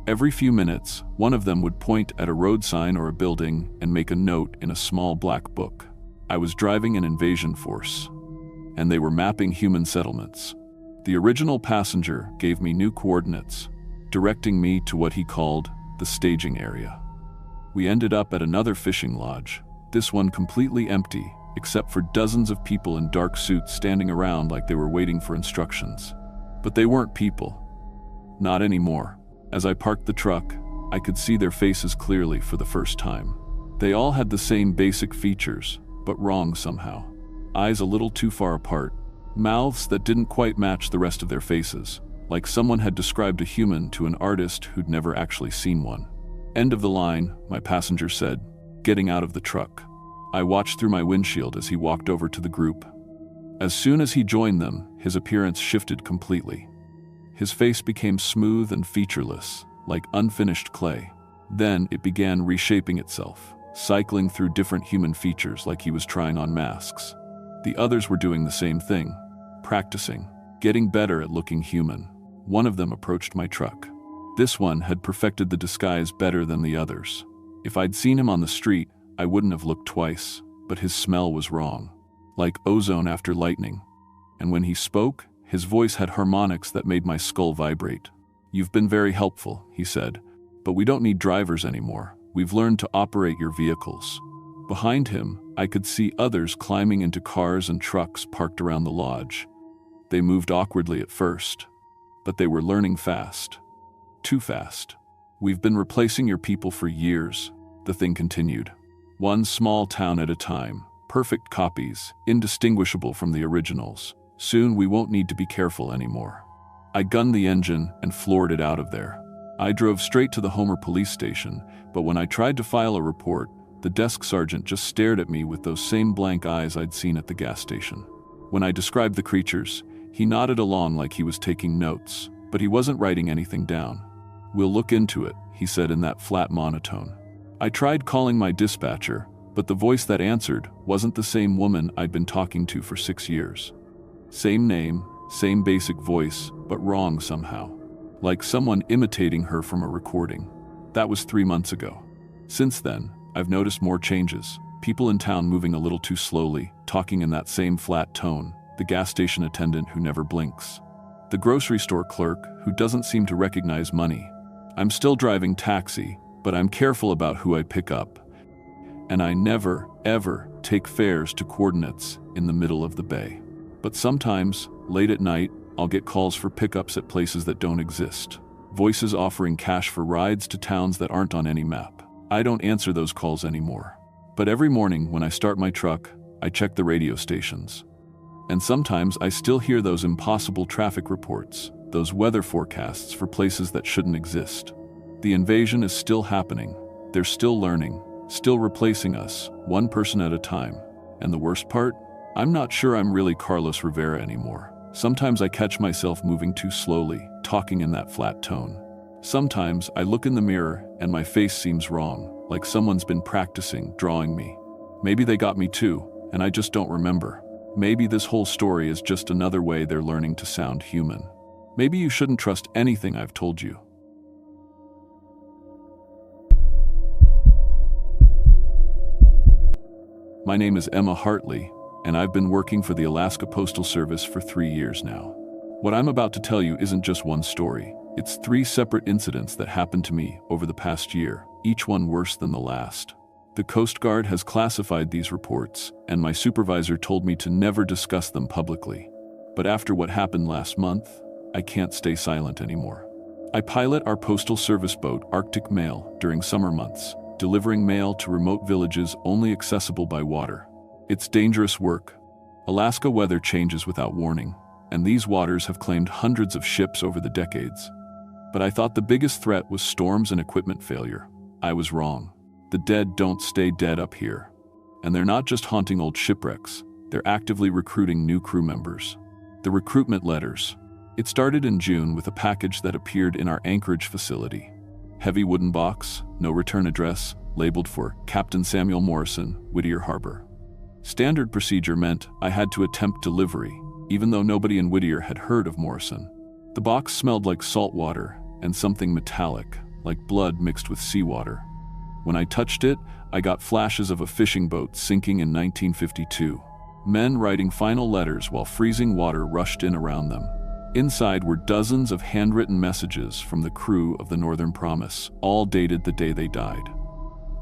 Every few minutes, one of them would point at a road sign or a building and make a note in a small black book. I was driving an invasion force, and they were mapping human settlements. The original passenger gave me new coordinates, directing me to what he called the staging area. We ended up at another fishing lodge, this one completely empty, except for dozens of people in dark suits standing around like they were waiting for instructions. But they weren't people. Not anymore. As I parked the truck, I could see their faces clearly for the first time. They all had the same basic features, but wrong somehow. Eyes a little too far apart, mouths that didn't quite match the rest of their faces, like someone had described a human to an artist who'd never actually seen one. End of the line, my passenger said, getting out of the truck. I watched through my windshield as he walked over to the group. As soon as he joined them, his appearance shifted completely. His face became smooth and featureless, like unfinished clay. Then it began reshaping itself, cycling through different human features like he was trying on masks. The others were doing the same thing, practicing, getting better at looking human. One of them approached my truck. This one had perfected the disguise better than the others. If I'd seen him on the street, I wouldn't have looked twice, but his smell was wrong, like ozone after lightning. And when he spoke, his voice had harmonics that made my skull vibrate. "You've been very helpful," he said, "but we don't need drivers anymore. We've learned to operate your vehicles." Behind him, I could see others climbing into cars and trucks parked around the lodge. They moved awkwardly at first, but they were learning fast. Too fast. "We've been replacing your people for years," the thing continued. "One small town at a time, perfect copies, indistinguishable from the originals. Soon we won't need to be careful anymore." I gunned the engine and floored it out of there. I drove straight to the Homer police station, but when I tried to file a report, the desk sergeant just stared at me with those same blank eyes I'd seen at the gas station. When I described the creatures, he nodded along like he was taking notes, but he wasn't writing anything down. "We'll look into it," he said in that flat monotone. I tried calling my dispatcher, but the voice that answered wasn't the same woman I'd been talking to for 6 years. Same name, same basic voice, but wrong somehow. Like someone imitating her from a recording. That was 3 months ago. Since then, I've noticed more changes. People in town moving a little too slowly, talking in that same flat tone, the gas station attendant who never blinks. The grocery store clerk who doesn't seem to recognize money. I'm still driving taxi, but I'm careful about who I pick up. And I never, ever take fares to coordinates in the middle of the bay. But sometimes, late at night, I'll get calls for pickups at places that don't exist. Voices offering cash for rides to towns that aren't on any map. I don't answer those calls anymore. But every morning when I start my truck, I check the radio stations. And sometimes I still hear those impossible traffic reports, those weather forecasts for places that shouldn't exist. The invasion is still happening. They're still learning, still replacing us, one person at a time. And the worst part? I'm not sure I'm really Carlos Rivera anymore. Sometimes I catch myself moving too slowly, talking in that flat tone. Sometimes I look in the mirror and my face seems wrong, like someone's been practicing, drawing me. Maybe they got me too, and I just don't remember. Maybe this whole story is just another way they're learning to sound human. Maybe you shouldn't trust anything I've told you. My name is Emma Hartley, and I've been working for the Alaska Postal Service for 3 years now. What I'm about to tell you isn't just one story. It's 3 separate incidents that happened to me over the past year, each one worse than the last. The Coast Guard has classified these reports, and my supervisor told me to never discuss them publicly. But after what happened last month, I can't stay silent anymore. I pilot our postal service boat, Arctic Mail, during summer months, delivering mail to remote villages only accessible by water. It's dangerous work. Alaska weather changes without warning, and these waters have claimed hundreds of ships over the decades. But I thought the biggest threat was storms and equipment failure. I was wrong. The dead don't stay dead up here. And they're not just haunting old shipwrecks, they're actively recruiting new crew members. The recruitment letters. It started in June with a package that appeared in our Anchorage facility. Heavy wooden box, no return address, labeled for Captain Samuel Morrison, Whittier Harbor. Standard procedure meant I had to attempt delivery, even though nobody in Whittier had heard of Morrison. The box smelled like salt water and something metallic, like blood mixed with seawater. When I touched it, I got flashes of a fishing boat sinking in 1952. Men writing final letters while freezing water rushed in around them. Inside were dozens of handwritten messages from the crew of the Northern Promise, all dated the day they died.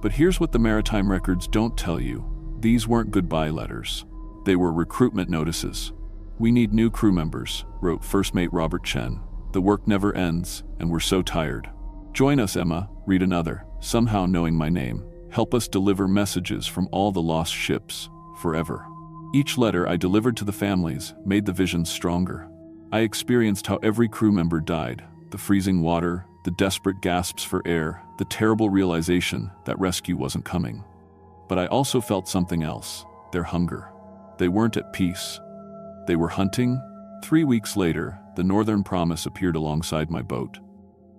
But here's what the maritime records don't tell you. These weren't goodbye letters. They were recruitment notices. "We need new crew members," wrote First Mate Robert Chen. "The work never ends, and we're so tired. Join us, Emma," read another, somehow knowing my name. "Help us deliver messages from all the lost ships, forever." Each letter I delivered to the families made the vision stronger. I experienced how every crew member died, the freezing water, the desperate gasps for air, the terrible realization that rescue wasn't coming. But I also felt something else, their hunger. They weren't at peace. They were hunting. 3 weeks later, the Northern Promise appeared alongside my boat.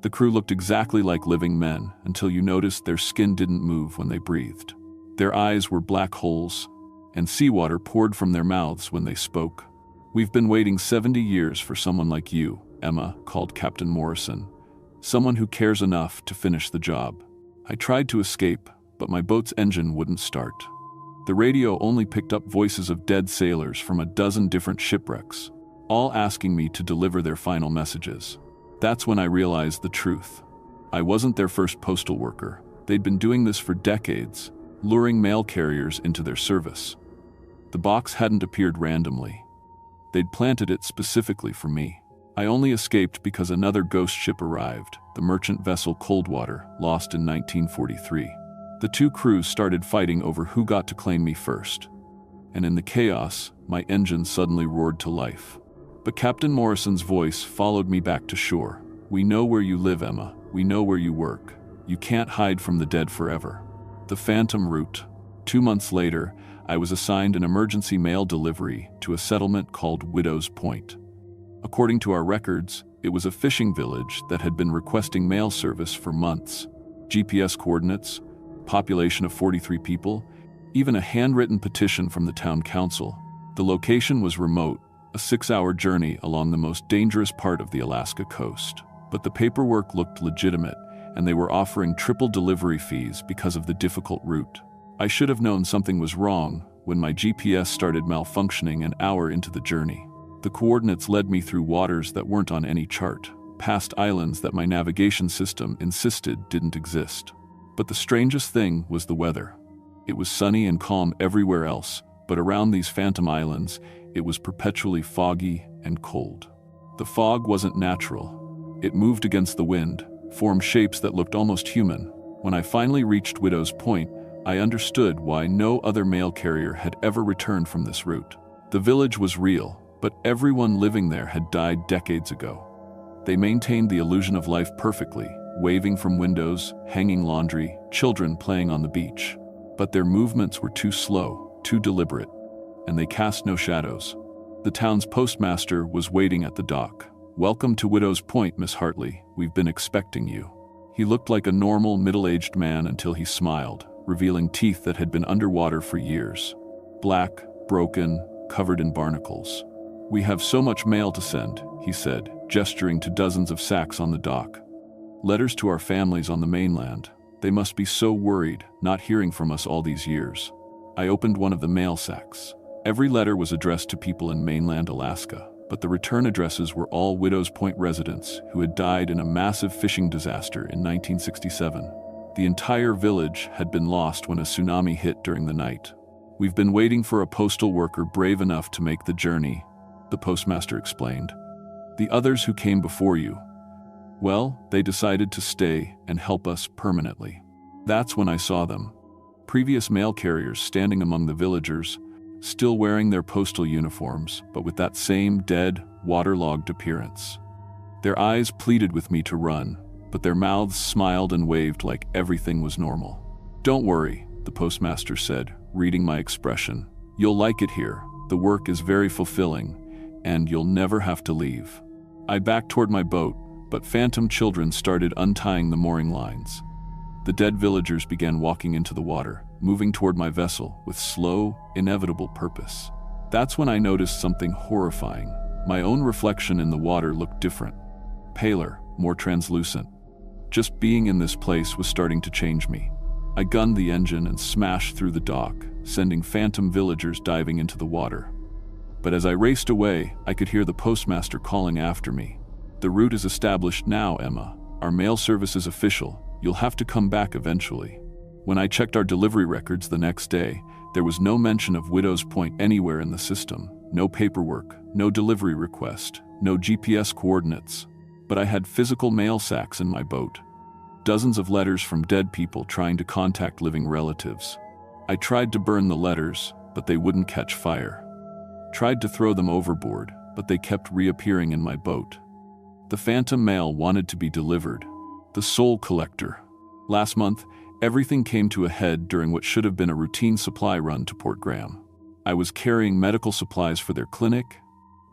The crew looked exactly like living men until you noticed their skin didn't move when they breathed. Their eyes were black holes, and seawater poured from their mouths when they spoke. "We've been waiting 70 years for someone like you," Emma called Captain Morrison. "Someone who cares enough to finish the job." I tried to escape, but my boat's engine wouldn't start. The radio only picked up voices of dead sailors from a dozen different shipwrecks, all asking me to deliver their final messages. That's when I realized the truth. I wasn't their first postal worker. They'd been doing this for decades, luring mail carriers into their service. The box hadn't appeared randomly. They'd planted it specifically for me. I only escaped because another ghost ship arrived, the merchant vessel Coldwater, lost in 1943. The two crews started fighting over who got to claim me first. And in the chaos, my engine suddenly roared to life. But Captain Morrison's voice followed me back to shore. "We know where you live, Emma. We know where you work. You can't hide from the dead forever." The Phantom Route. 2 months later, I was assigned an emergency mail delivery to a settlement called Widow's Point. According to our records, it was a fishing village that had been requesting mail service for months. GPS coordinates, population of 43 people, even a handwritten petition from the town council. The location was remote, a 6-hour journey along the most dangerous part of the Alaska coast. But the paperwork looked legitimate, and they were offering triple delivery fees because of the difficult route. I should have known something was wrong when my GPS started malfunctioning an hour into the journey. The coordinates led me through waters that weren't on any chart, past islands that my navigation system insisted didn't exist. But the strangest thing was the weather. It was sunny and calm everywhere else, but around these phantom islands, it was perpetually foggy and cold. The fog wasn't natural. It moved against the wind, formed shapes that looked almost human. When I finally reached Widow's Point, I understood why no other mail carrier had ever returned from this route. The village was real, but everyone living there had died decades ago. They maintained the illusion of life perfectly, waving from windows, hanging laundry, children playing on the beach. But their movements were too slow, too deliberate, and they cast no shadows. The town's postmaster was waiting at the dock. "Welcome to Widow's Point, Miss Hartley. We've been expecting you." He looked like a normal, middle-aged man until he smiled, revealing teeth that had been underwater for years. Black, broken, covered in barnacles. "We have so much mail to send," he said, gesturing to dozens of sacks on the dock. "Letters to our families on the mainland. They must be so worried, not hearing from us all these years." I opened one of the mail sacks. Every letter was addressed to people in mainland Alaska, but the return addresses were all Widow's Point residents who had died in a massive fishing disaster in 1967. The entire village had been lost when a tsunami hit during the night. We've been waiting for a postal worker brave enough to make the journey, the postmaster explained. The others who came before you, well, they decided to stay and help us permanently. That's when I saw them. Previous mail carriers standing among the villagers, still wearing their postal uniforms, but with that same dead, waterlogged appearance. Their eyes pleaded with me to run, but their mouths smiled and waved like everything was normal. Don't worry, the postmaster said, reading my expression. You'll like it here. The work is very fulfilling, and you'll never have to leave. I backed toward my boat, but phantom children started untying the mooring lines. The dead villagers began walking into the water, moving toward my vessel with slow, inevitable purpose. That's when I noticed something horrifying. My own reflection in the water looked different. Paler, more translucent. Just being in this place was starting to change me. I gunned the engine and smashed through the dock, sending phantom villagers diving into the water. But as I raced away, I could hear the postmaster calling after me. The route is established now, Emma. Our mail service is official. You'll have to come back eventually. When I checked our delivery records the next day, there was no mention of Widow's Point anywhere in the system. No paperwork, no delivery request, no GPS coordinates. But I had physical mail sacks in my boat. Dozens of letters from dead people trying to contact living relatives. I tried to burn the letters, but they wouldn't catch fire. Tried to throw them overboard, but they kept reappearing in my boat. The phantom mail wanted to be delivered. The soul collector. Last month, everything came to a head during what should have been a routine supply run to Port Graham. I was carrying medical supplies for their clinic,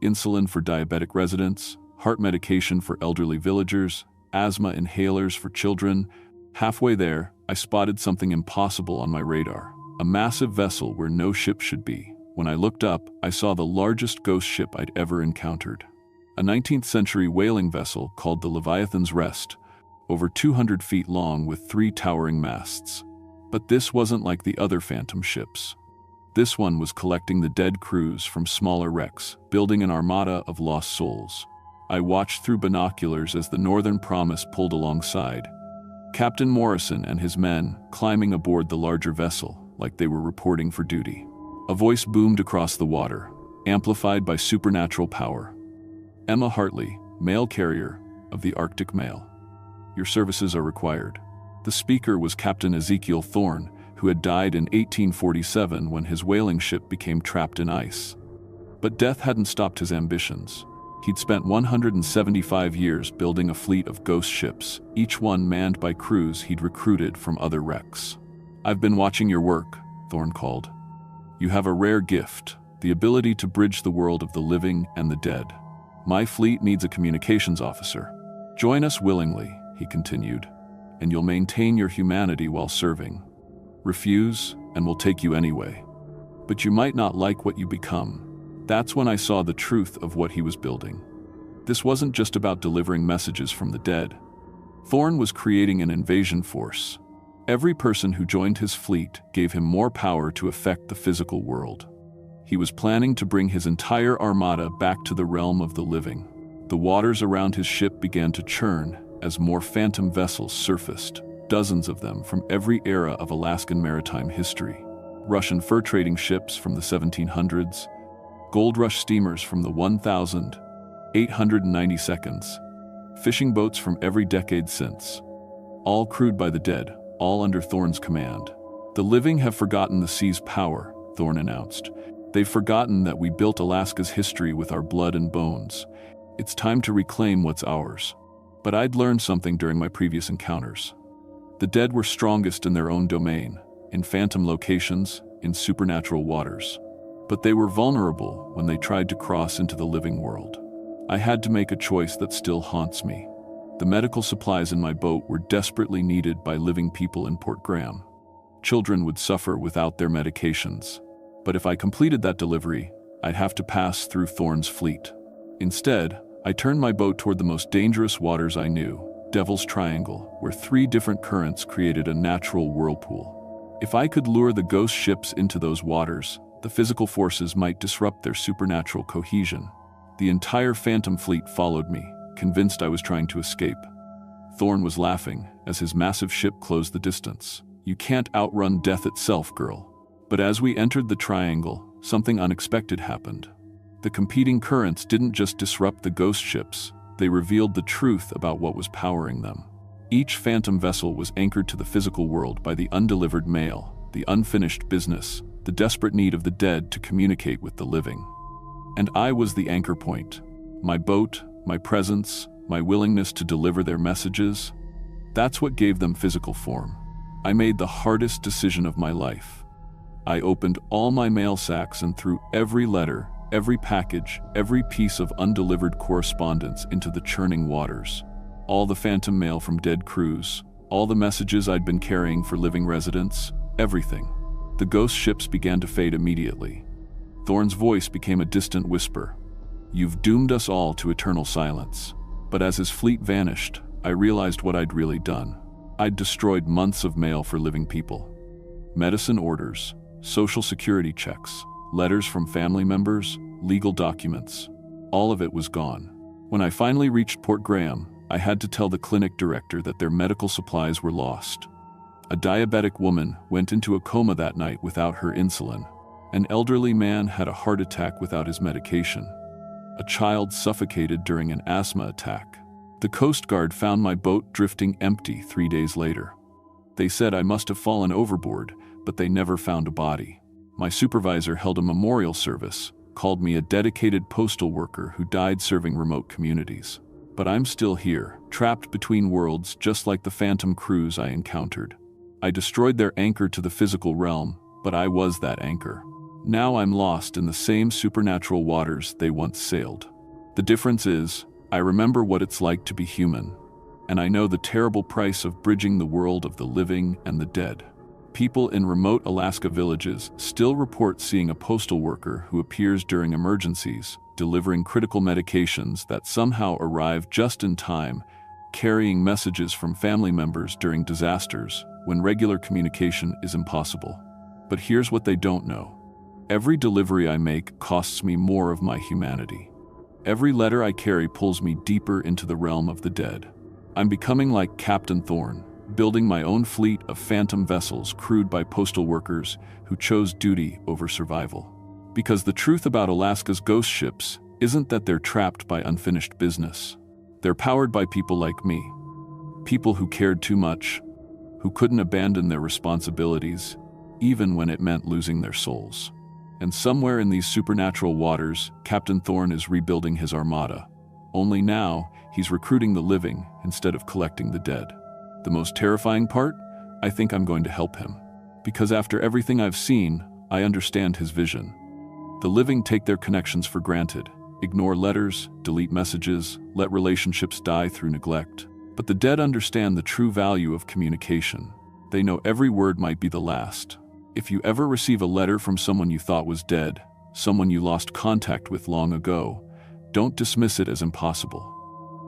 insulin for diabetic residents, heart medication for elderly villagers, asthma inhalers for children. Halfway there, I spotted something impossible on my radar. A massive vessel where no ship should be. When I looked up, I saw the largest ghost ship I'd ever encountered. A 19th century whaling vessel called the Leviathan's Rest, over 200 feet long with 3 towering masts. But this wasn't like the other phantom ships. This one was collecting the dead crews from smaller wrecks, building an armada of lost souls. I watched through binoculars as the Northern Promise pulled alongside. Captain Morrison and his men climbing aboard the larger vessel like they were reporting for duty. A voice boomed across the water, amplified by supernatural power. Emma Hartley, mail carrier of the Arctic Mail. Your services are required. The speaker was Captain Ezekiel Thorne, who had died in 1847 when his whaling ship became trapped in ice. But death hadn't stopped his ambitions. He'd spent 175 years building a fleet of ghost ships, each one manned by crews he'd recruited from other wrecks. I've been watching your work, Thorne called. You have a rare gift, the ability to bridge the world of the living and the dead. My fleet needs a communications officer. Join us willingly, he continued, and you'll maintain your humanity while serving. Refuse, and we'll take you anyway. But you might not like what you become. That's when I saw the truth of what he was building. This wasn't just about delivering messages from the dead. Thorne was creating an invasion force. Every person who joined his fleet gave him more power to affect the physical world. He was planning to bring his entire armada back to the realm of the living. The waters around his ship began to churn as more phantom vessels surfaced, dozens of them from every era of Alaskan maritime history. Russian fur trading ships from the 1700s, gold rush steamers from the 1892s, fishing boats from every decade since. All crewed by the dead, all under Thorne's command. The living have forgotten the sea's power, Thorne announced. They've forgotten that we built Alaska's history with our blood and bones. It's time to reclaim what's ours. But I'd learned something during my previous encounters. The dead were strongest in their own domain, in phantom locations, in supernatural waters. But they were vulnerable when they tried to cross into the living world. I had to make a choice that still haunts me. The medical supplies in my boat were desperately needed by living people in Port Graham. Children would suffer without their medications. But if I completed that delivery, I'd have to pass through Thorne's fleet. Instead, I turned my boat toward the most dangerous waters I knew, Devil's Triangle, where 3 different currents created a natural whirlpool. If I could lure the ghost ships into those waters, the physical forces might disrupt their supernatural cohesion. The entire phantom fleet followed me, convinced I was trying to escape. Thorne was laughing as his massive ship closed the distance. "You can't outrun death itself, girl." But as we entered the triangle, something unexpected happened. The competing currents didn't just disrupt the ghost ships, they revealed the truth about what was powering them. Each phantom vessel was anchored to the physical world by the undelivered mail, the unfinished business, the desperate need of the dead to communicate with the living. And I was the anchor point. My boat, my presence, my willingness to deliver their messages, that's what gave them physical form. I made the hardest decision of my life. I opened all my mail sacks and threw every letter, every package, every piece of undelivered correspondence into the churning waters. All the phantom mail from dead crews, all the messages I'd been carrying for living residents, everything. The ghost ships began to fade immediately. Thorne's voice became a distant whisper. "You've doomed us all to eternal silence." But as his fleet vanished, I realized what I'd really done. I'd destroyed months of mail for living people. Medicine orders, social security checks, letters from family members, legal documents. All of it was gone. When I finally reached Port Graham, I had to tell the clinic director that their medical supplies were lost. A diabetic woman went into a coma that night without her insulin. An elderly man had a heart attack without his medication. A child suffocated during an asthma attack. The Coast Guard found my boat drifting empty 3 days later. They said I must have fallen overboard, but they never found a body. My supervisor held a memorial service, called me a dedicated postal worker who died serving remote communities. But I'm still here, trapped between worlds just like the phantom crews I encountered. I destroyed their anchor to the physical realm, but I was that anchor. Now I'm lost in the same supernatural waters they once sailed. The difference is, I remember what it's like to be human, and I know the terrible price of bridging the world of the living and the dead. People in remote Alaska villages still report seeing a postal worker who appears during emergencies, delivering critical medications that somehow arrive just in time, carrying messages from family members during disasters when regular communication is impossible. But here's what they don't know. Every delivery I make costs me more of my humanity. Every letter I carry pulls me deeper into the realm of the dead. I'm becoming like Captain Thorne, building my own fleet of phantom vessels crewed by postal workers who chose duty over survival. Because the truth about Alaska's ghost ships isn't that they're trapped by unfinished business. They're powered by people like me. People who cared too much, who couldn't abandon their responsibilities, even when it meant losing their souls. And somewhere in these supernatural waters, Captain Thorne is rebuilding his armada. Only now, he's recruiting the living instead of collecting the dead. The most terrifying part? I think I'm going to help him. Because after everything I've seen, I understand his vision. The living take their connections for granted, ignore letters, delete messages, let relationships die through neglect. But the dead understand the true value of communication. They know every word might be the last. If you ever receive a letter from someone you thought was dead, someone you lost contact with long ago, don't dismiss it as impossible.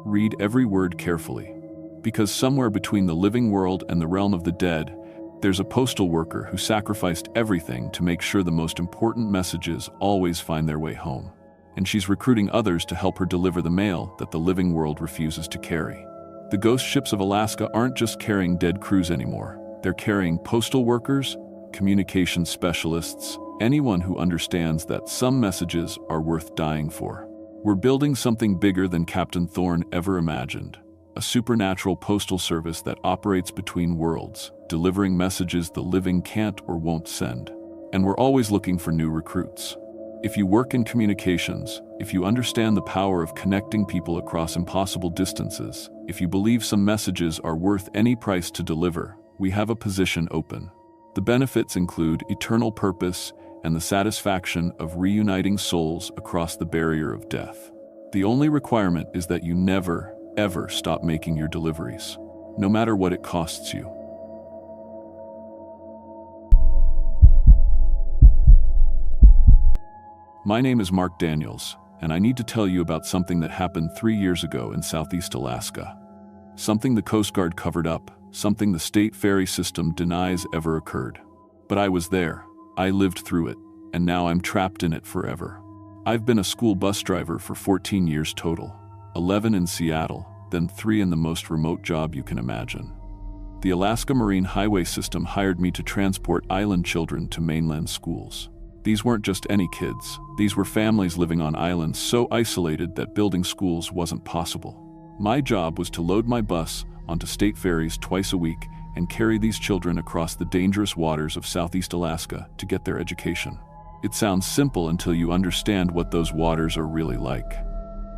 Read every word carefully. Because somewhere between the living world and the realm of the dead, there's a postal worker who sacrificed everything to make sure the most important messages always find their way home. And she's recruiting others to help her deliver the mail that the living world refuses to carry. The ghost ships of Alaska aren't just carrying dead crews anymore. They're carrying postal workers, communication specialists, anyone who understands that some messages are worth dying for. We're building something bigger than Captain Thorne ever imagined. A supernatural postal service that operates between worlds, delivering messages the living can't or won't send. And we're always looking for new recruits. If you work in communications, if you understand the power of connecting people across impossible distances, if you believe some messages are worth any price to deliver, we have a position open. The benefits include eternal purpose and the satisfaction of reuniting souls across the barrier of death. The only requirement is that you never, ever stop making your deliveries, no matter what it costs you. My name is Mark Daniels, and I need to tell you about something that happened 3 years ago in Southeast Alaska. Something the Coast Guard covered up, something the state ferry system denies ever occurred. But I was there, I lived through it, and now I'm trapped in it forever. I've been a school bus driver for 14 years total, 11 in Seattle, then 3 in the most remote job you can imagine. The Alaska Marine Highway System hired me to transport island children to mainland schools. These weren't just any kids. These were families living on islands so isolated that building schools wasn't possible. My job was to load my bus onto state ferries twice a week and carry these children across the dangerous waters of Southeast Alaska to get their education. It sounds simple until you understand what those waters are really like.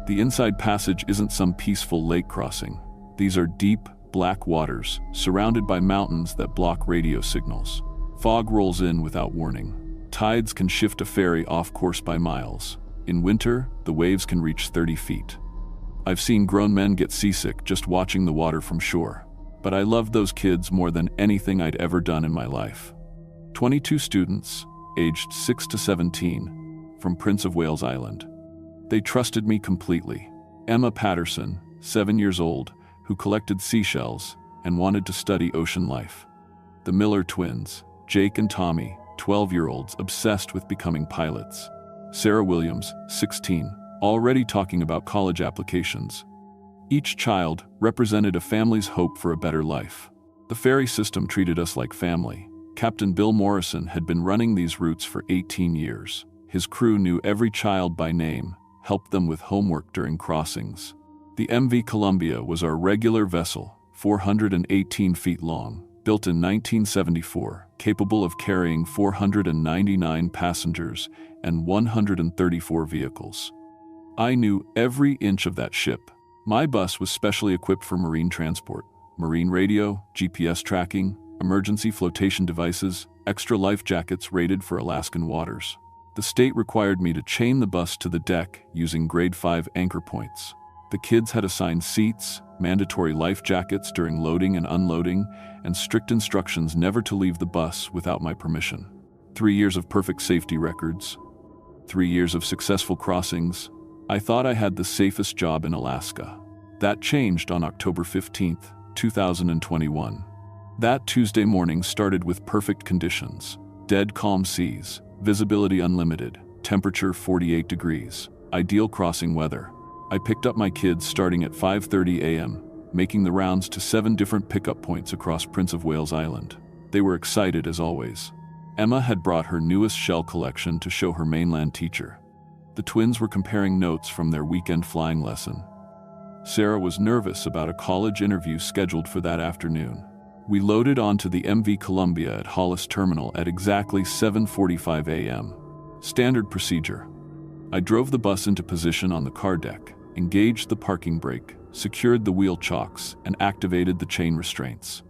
The Inside Passage isn't some peaceful lake crossing. These are deep, black waters, surrounded by mountains that block radio signals. Fog rolls in without warning. Tides can shift a ferry off course by miles. In winter, the waves can reach 30 feet. I've seen grown men get seasick just watching the water from shore. But I loved those kids more than anything I'd ever done in my life. 22 students, aged 6 to 17, from Prince of Wales Island. They trusted me completely. Emma Patterson, 7 years old, who collected seashells and wanted to study ocean life. The Miller twins, Jake and Tommy, 12-year-olds obsessed with becoming pilots. Sarah Williams, 16, already talking about college applications. Each child represented a family's hope for a better life. The ferry system treated us like family. Captain Bill Morrison had been running these routes for 18 years. His crew knew every child by name, helped them with homework during crossings. The MV Columbia was our regular vessel, 418 feet long, built in 1974, capable of carrying 499 passengers and 134 vehicles. I knew every inch of that ship. My bus was specially equipped for marine transport, marine radio, GPS tracking, emergency flotation devices, extra life jackets rated for Alaskan waters. The state required me to chain the bus to the deck using grade 5 anchor points. The kids had assigned seats, mandatory life jackets during loading and unloading, and strict instructions never to leave the bus without my permission. 3 years of perfect safety records. 3 years of successful crossings. I thought I had the safest job in Alaska. That changed on October 15, 2021. That Tuesday morning started with perfect conditions. Dead calm seas, visibility unlimited, temperature 48 degrees, ideal crossing weather. I picked up my kids starting at 5:30 a.m., making the rounds to 7 different pickup points across Prince of Wales Island. They were excited as always. Emma had brought her newest shell collection to show her mainland teacher. The twins were comparing notes from their weekend flying lesson. Sarah was nervous about a college interview scheduled for that afternoon. We loaded onto the MV Columbia at Hollis Terminal at exactly 7:45 a.m. Standard procedure. I drove the bus into position on the car deck, engaged the parking brake, secured the wheel chocks, and activated the chain restraints.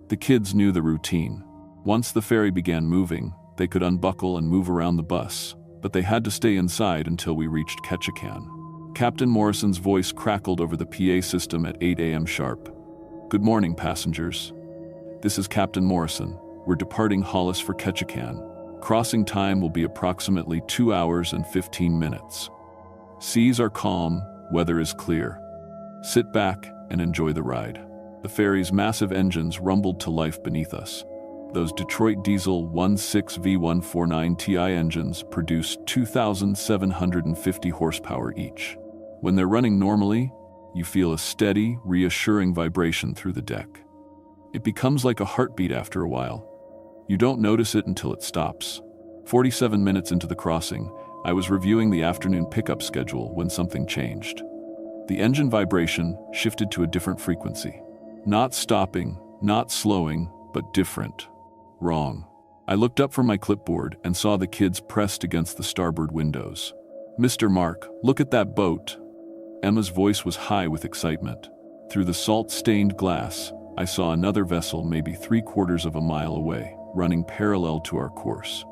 The kids knew the routine. Once the ferry began moving, they could unbuckle and move around the bus, but they had to stay inside until we reached Ketchikan. Captain Morrison's voice crackled over the PA system at 8 a.m. sharp. "Good morning, passengers. This is Captain Morrison. We're departing Hollis for Ketchikan. Crossing time will be approximately 2 hours and 15 minutes. Seas are calm, weather is clear. Sit back and enjoy the ride." The ferry's massive engines rumbled to life beneath us. Those Detroit diesel 16V149 TI engines produce 2,750 horsepower each. When they're running normally, you feel a steady, reassuring vibration through the deck. It becomes like a heartbeat after a while. You don't notice it until it stops. 47 minutes into the crossing, I was reviewing the afternoon pickup schedule when something changed. The engine vibration shifted to a different frequency. Not stopping, not slowing, but different. Wrong. I looked up from my clipboard and saw the kids pressed against the starboard windows. "Mr. Mark, look at that boat." Emma's voice was high with excitement. Through the salt-stained glass, I saw another vessel maybe 3/4 of a mile away, running parallel to our course.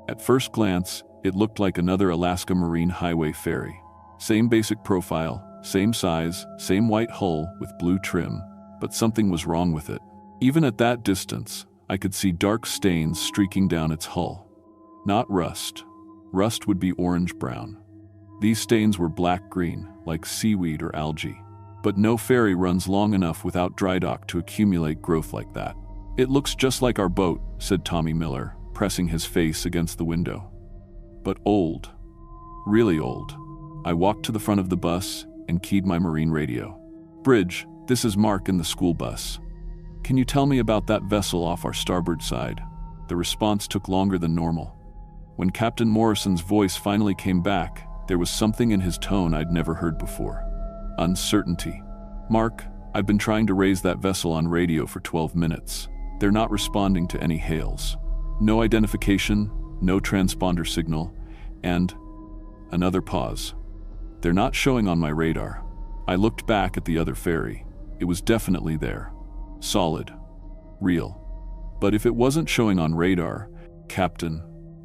At first glance, it looked like another Alaska Marine Highway ferry. Same basic profile, same size, same white hull with blue trim, but something was wrong with it. Even at that distance, I could see dark stains streaking down its hull. Not rust. Rust would be orange-brown. These stains were black-green, like seaweed or algae. But no ferry runs long enough without dry dock to accumulate growth like that. "It looks just like our boat," said Tommy Miller, pressing his face against the window. "But old. Really old." I walked to the front of the bus and keyed my marine radio. "Bridge, this is Mark in the school bus. Can you tell me about that vessel off our starboard side?" The response took longer than normal. When Captain Morrison's voice finally came back, there was something in his tone I'd never heard before. Uncertainty. "Mark, I've been trying to raise that vessel on radio for 12 minutes. They're not responding to any hails. No identification, no transponder signal, and..." Another pause. "They're not showing on my radar." I looked back at the other ferry. It was definitely there. Solid. Real. But if it wasn't showing on radar, Captain,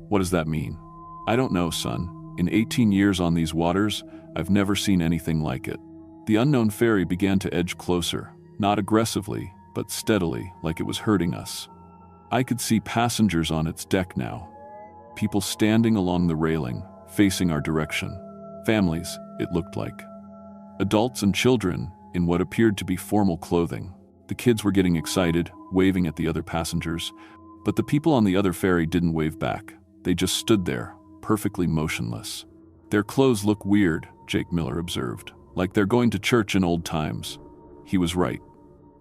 what does that mean? "I don't know, son. In 18 years on these waters, I've never seen anything like it." The unknown ferry began to edge closer, not aggressively, but steadily, like it was hurting us. I could see passengers on its deck now. People standing along the railing, facing our direction. Families, it looked like. Adults and children, in what appeared to be formal clothing. The kids were getting excited, waving at the other passengers, but the people on the other ferry didn't wave back. They just stood there, perfectly motionless. "Their clothes look weird," Jake Miller observed, "like they're going to church in old times." He was right.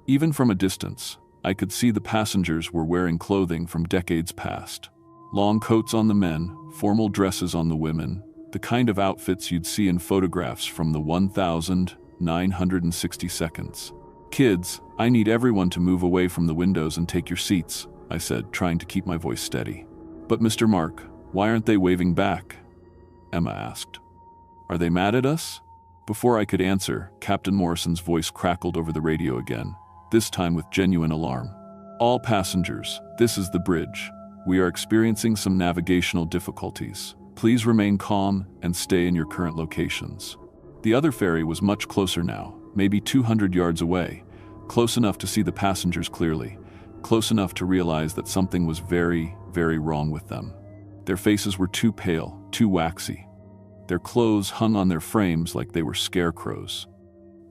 Even from a distance, I could see the passengers were wearing clothing from decades past. Long coats on the men, formal dresses on the women, the kind of outfits you'd see in photographs from the 1960 seconds. "Kids, I need everyone to move away from the windows and take your seats," I said, trying to keep my voice steady. "But Mr. Mark, why aren't they waving back?" Emma asked. "Are they mad at us?" Before I could answer, Captain Morrison's voice crackled over the radio again, this time with genuine alarm. "All passengers, this is the bridge. We are experiencing some navigational difficulties. Please remain calm and stay in your current locations." The other ferry was much closer now, maybe 200 yards away, close enough to see the passengers clearly, close enough to realize that something was very, very wrong with them. Their faces were too pale, too waxy. Their clothes hung on their frames like they were scarecrows.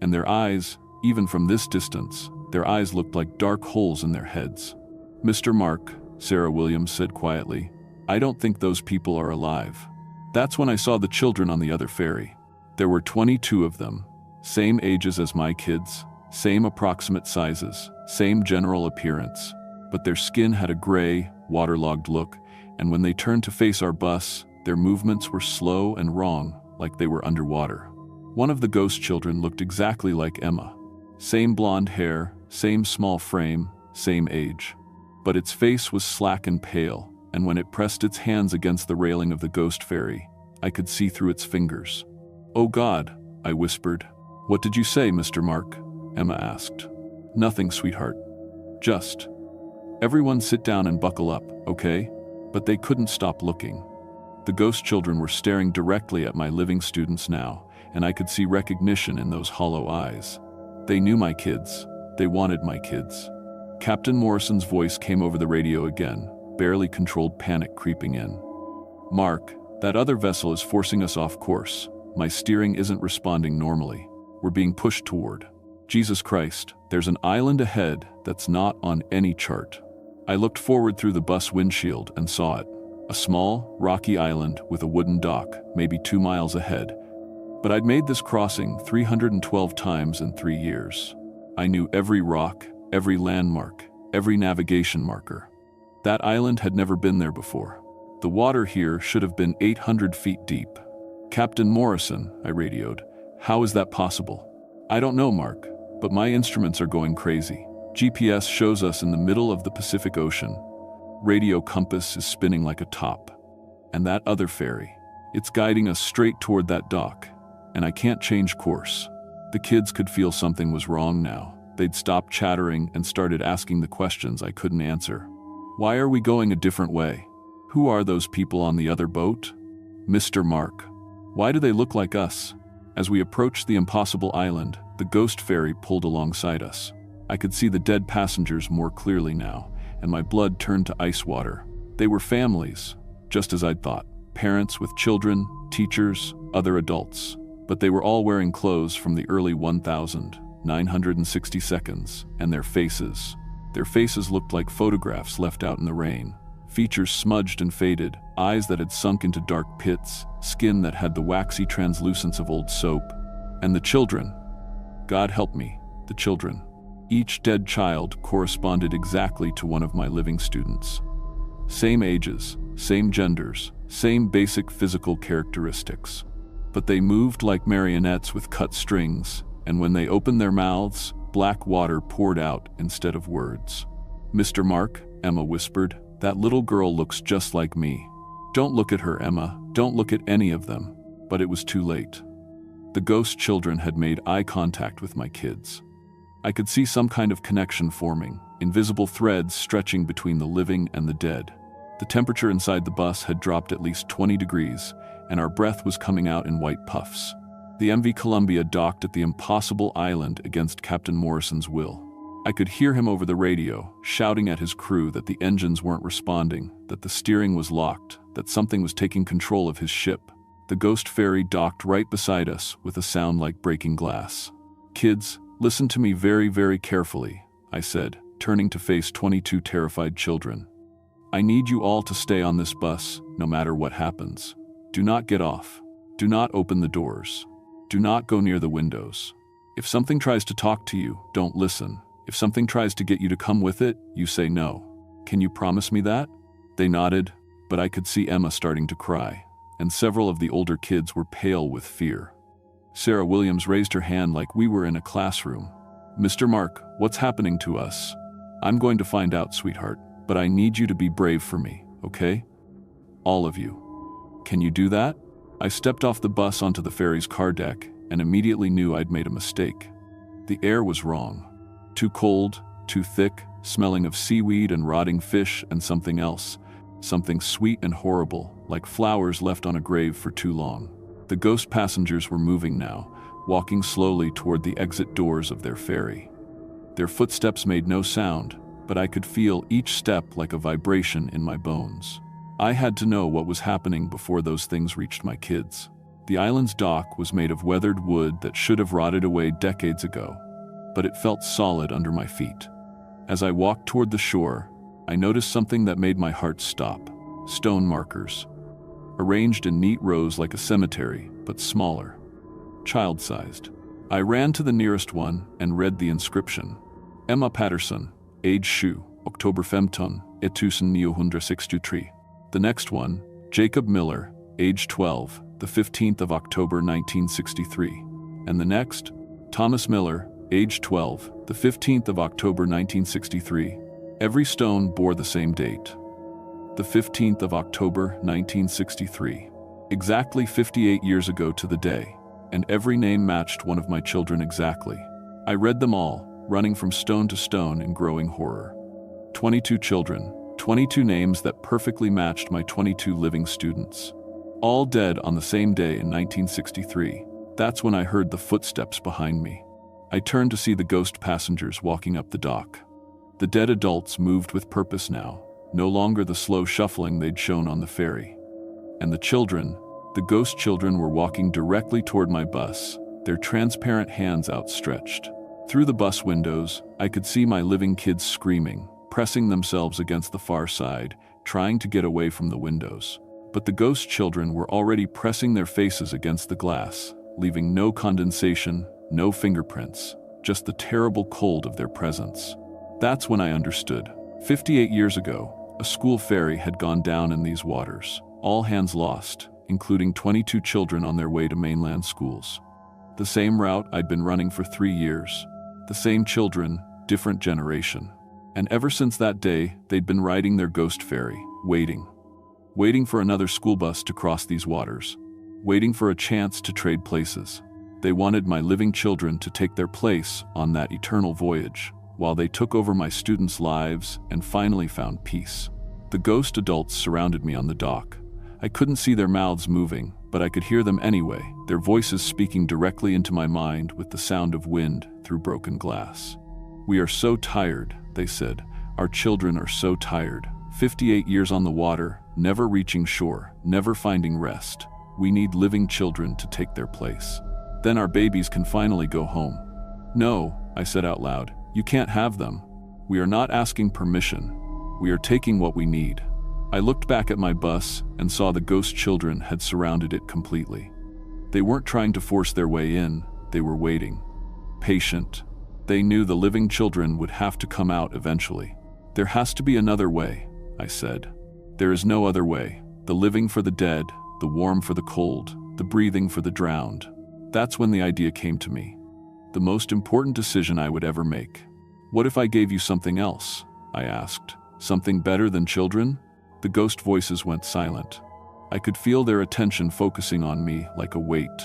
And their eyes, even from this distance, their eyes looked like dark holes in their heads. "Mr. Mark," Sarah Williams said quietly, "I don't think those people are alive." That's when I saw the children on the other ferry. There were 22 of them, same ages as my kids, same approximate sizes, same general appearance, but their skin had a gray, waterlogged look, and when they turned to face our bus, their movements were slow and wrong, like they were underwater. One of the ghost children looked exactly like Emma. Same blonde hair, same small frame, same age. But its face was slack and pale, and when it pressed its hands against the railing of the ghost ferry, I could see through its fingers. "Oh God," I whispered. "What did you say, Mr. Mark?" Emma asked. "Nothing, sweetheart. Just... Everyone sit down and buckle up, okay?" But they couldn't stop looking. The ghost children were staring directly at my living students now, and I could see recognition in those hollow eyes. They knew my kids. They wanted my kids. Captain Morrison's voice came over the radio again, barely controlled panic creeping in. "Mark, that other vessel is forcing us off course. My steering isn't responding normally. We're being pushed toward. Jesus Christ, there's an island ahead that's not on any chart." I looked forward through the bus windshield and saw it. A small, rocky island with a wooden dock, maybe 2 miles ahead. But I'd made this crossing 312 times in 3 years. I knew every rock, every landmark, every navigation marker. That island had never been there before. The water here should have been 800 feet deep. "Captain Morrison," I radioed, "how is that possible?" "I don't know, Mark, but my instruments are going crazy. GPS shows us in the middle of the Pacific Ocean. Radio compass is spinning like a top. And that other ferry, it's guiding us straight toward that dock, and I can't change course." The kids could feel something was wrong now. They'd stopped chattering and started asking the questions I couldn't answer. "Why are we going a different way? Who are those people on the other boat? Mr. Mark, why do they look like us?" As we approached the impossible island, the ghost ferry pulled alongside us. I could see the dead passengers more clearly now, and my blood turned to ice water. They were families, just as I'd thought. Parents with children, teachers, other adults. But they were all wearing clothes from the early 1960 seconds, and their faces looked like photographs left out in the rain. Features smudged and faded, eyes that had sunk into dark pits, skin that had the waxy translucence of old soap. And the children, God help me, the children. Each dead child corresponded exactly to one of my living students. Same ages, same genders, same basic physical characteristics. But they moved like marionettes with cut strings, and when they opened their mouths, black water poured out instead of words. "Mr. Mark," Emma whispered, "that little girl looks just like me." "Don't look at her, Emma, don't look at any of them." But it was too late. The ghost children had made eye contact with my kids. I could see some kind of connection forming, invisible threads stretching between the living and the dead. The temperature inside the bus had dropped at least 20 degrees, and our breath was coming out in white puffs. The MV Columbia docked at the impossible island against Captain Morrison's will. I could hear him over the radio, shouting at his crew that the engines weren't responding, that the steering was locked, that something was taking control of his ship. The ghost ferry docked right beside us with a sound like breaking glass. "Kids, listen to me very, very carefully," I said, turning to face 22 terrified children. "I need you all to stay on this bus, no matter what happens. Do not get off. Do not open the doors. Do not go near the windows. If something tries to talk to you, don't listen. If something tries to get you to come with it, you say no. Can you promise me that?" They nodded, but I could see Emma starting to cry, and several of the older kids were pale with fear. Sarah Williams raised her hand like we were in a classroom. "Mr. Mark, what's happening to us?" "I'm going to find out, sweetheart, but I need you to be brave for me, okay? All of you. Can you do that?" I stepped off the bus onto the ferry's car deck and immediately knew I'd made a mistake. The air was wrong. Too cold, too thick, smelling of seaweed and rotting fish and something else. Something sweet and horrible, like flowers left on a grave for too long. The ghost passengers were moving now, walking slowly toward the exit doors of their ferry. Their footsteps made no sound, but I could feel each step like a vibration in my bones. I had to know what was happening before those things reached my kids. The island's dock was made of weathered wood that should have rotted away decades ago, but it felt solid under my feet. As I walked toward the shore, I noticed something that made my heart stop. Stone markers. Arranged in neat rows like a cemetery, but smaller. Child-sized. I ran to the nearest one and read the inscription. Emma Patterson, age 7, October 15, 1963. The next one, Jacob Miller, age 12, the 15th of October 1963. And the next, Thomas Miller, age 12, the 15th of October 1963. Every stone bore the same date. The 15th of October 1963. Exactly 58 years ago to the day, and every name matched one of my children exactly. I read them all, running from stone to stone in growing horror. 22 children, 22 names that perfectly matched my 22 living students. All dead on the same day in 1963. That's when I heard the footsteps behind me. I turned to see the ghost passengers walking up the dock. The dead adults moved with purpose now, no longer the slow shuffling they'd shown on the ferry. And the children, the ghost children, were walking directly toward my bus, their transparent hands outstretched. Through the bus windows, I could see my living kids screaming, pressing themselves against the far side, trying to get away from the windows. But the ghost children were already pressing their faces against the glass, leaving no condensation, no fingerprints, just the terrible cold of their presence. That's when I understood. 58 years ago, a school ferry had gone down in these waters, all hands lost, including 22 children on their way to mainland schools. The same route I'd been running for 3 years. The same children, different generation. And ever since that day, they'd been riding their ghost ferry, waiting for another school bus to cross these waters, waiting for a chance to trade places. They wanted my living children to take their place on that eternal voyage, while they took over my students' lives and finally found peace. The ghost adults surrounded me on the dock. I couldn't see their mouths moving, but I could hear them anyway, their voices speaking directly into my mind with the sound of wind through broken glass. "We are so tired," they said. "Our children are so tired. 58 years on the water, never reaching shore, never finding rest. We need living children to take their place. Then our babies can finally go home." "No," I said out loud, "you can't have them. We are not asking permission. We are taking what we need." I looked back at my bus and saw the ghost children had surrounded it completely. They weren't trying to force their way in, they were waiting. patient. They knew the living children would have to come out eventually. "There has to be another way," I said. "There is no other way. The living for the dead, the warm for the cold, the breathing for the drowned." That's when the idea came to me. The most important decision I would ever make. "What if I gave you something else?" I asked. "Something better than children?" The ghost voices went silent. I could feel their attention focusing on me like a weight.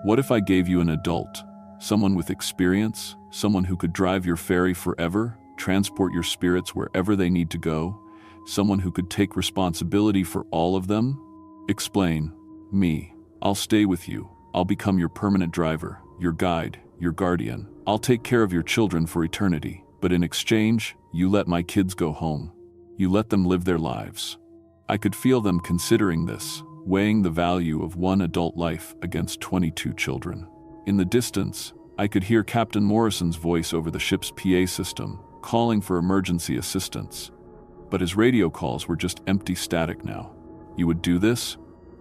"What if I gave you an adult? Someone with experience? Someone who could drive your ferry forever? Transport your spirits wherever they need to go? Someone who could take responsibility for all of them?" "Explain." "Me. I'll stay with you. I'll become your permanent driver, your guide, your guardian. I'll take care of your children for eternity. But in exchange, you let my kids go home. You let them live their lives." I could feel them considering this, weighing the value of one adult life against 22 children. In the distance, I could hear Captain Morrison's voice over the ship's PA system, calling for emergency assistance. But his radio calls were just empty static now. "You would do this?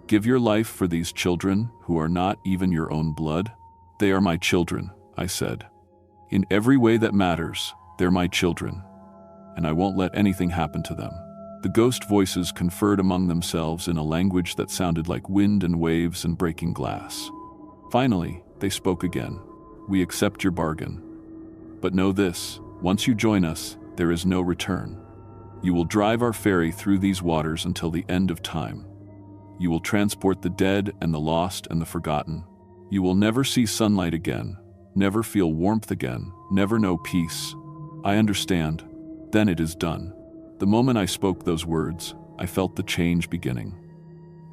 Give your life for these children who are not even your own blood?" "They are my children," I said. "In every way that matters, they're my children. And I won't let anything happen to them." The ghost voices conferred among themselves in a language that sounded like wind and waves and breaking glass. Finally, they spoke again. "We accept your bargain. But know this, once you join us, there is no return. You will drive our ferry through these waters until the end of time. You will transport the dead and the lost and the forgotten. You will never see sunlight again, never feel warmth again, never know peace." "I understand." "Then it is done." The moment I spoke those words, I felt the change beginning.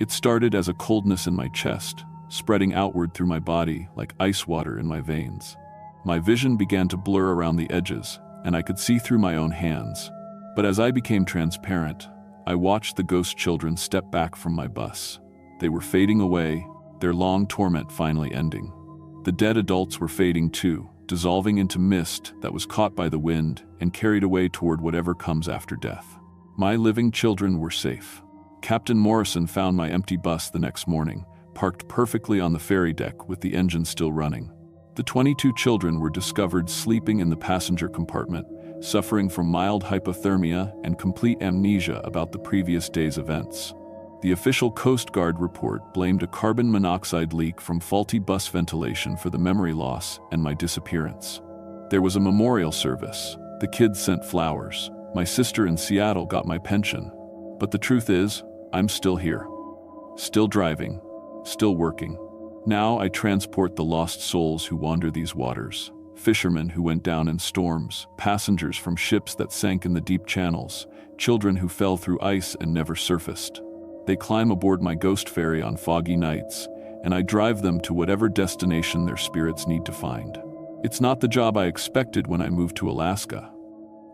It started as a coldness in my chest, spreading outward through my body like ice water in my veins. My vision began to blur around the edges, and I could see through my own hands. But as I became transparent, I watched the ghost children step back from my bus. They were fading away, their long torment finally ending. The dead adults were fading too, dissolving into mist that was caught by the wind and carried away toward whatever comes after death. My living children were safe. Captain Morrison found my empty bus the next morning, parked perfectly on the ferry deck with the engine still running. The 22 children were discovered sleeping in the passenger compartment, suffering from mild hypothermia and complete amnesia about the previous day's events. The official Coast Guard report blamed a carbon monoxide leak from faulty bus ventilation for the memory loss and my disappearance. There was a memorial service. The kids sent flowers. My sister in Seattle got my pension. But the truth is, I'm still here. Still driving. Still working. Now I transport the lost souls who wander these waters. Fishermen who went down in storms, passengers from ships that sank in the deep channels, children who fell through ice and never surfaced. They climb aboard my ghost ferry on foggy nights, and I drive them to whatever destination their spirits need to find. It's not the job I expected when I moved to Alaska,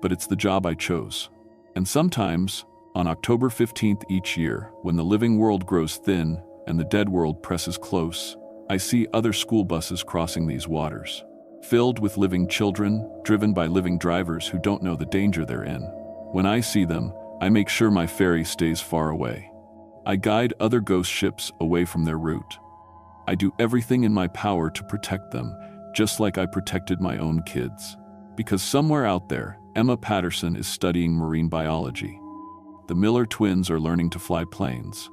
but it's the job I chose. And sometimes, on October 15th each year, when the living world grows thin and the dead world presses close, I see other school buses crossing these waters, filled with living children, driven by living drivers who don't know the danger they're in. When I see them, I make sure my ferry stays far away. I guide other ghost ships away from their route. I do everything in my power to protect them, just like I protected my own kids. Because somewhere out there, Emma Patterson is studying marine biology. The Miller twins are learning to fly planes.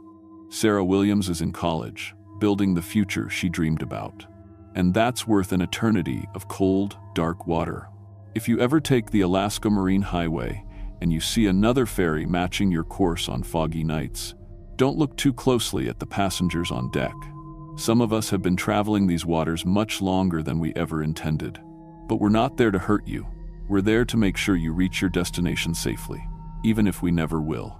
Sarah Williams is in college, building the future she dreamed about. And that's worth an eternity of cold, dark water. If you ever take the Alaska Marine Highway and you see another ferry matching your course on foggy nights, don't look too closely at the passengers on deck. Some of us have been traveling these waters much longer than we ever intended. But we're not there to hurt you. We're there to make sure you reach your destination safely, even if we never will.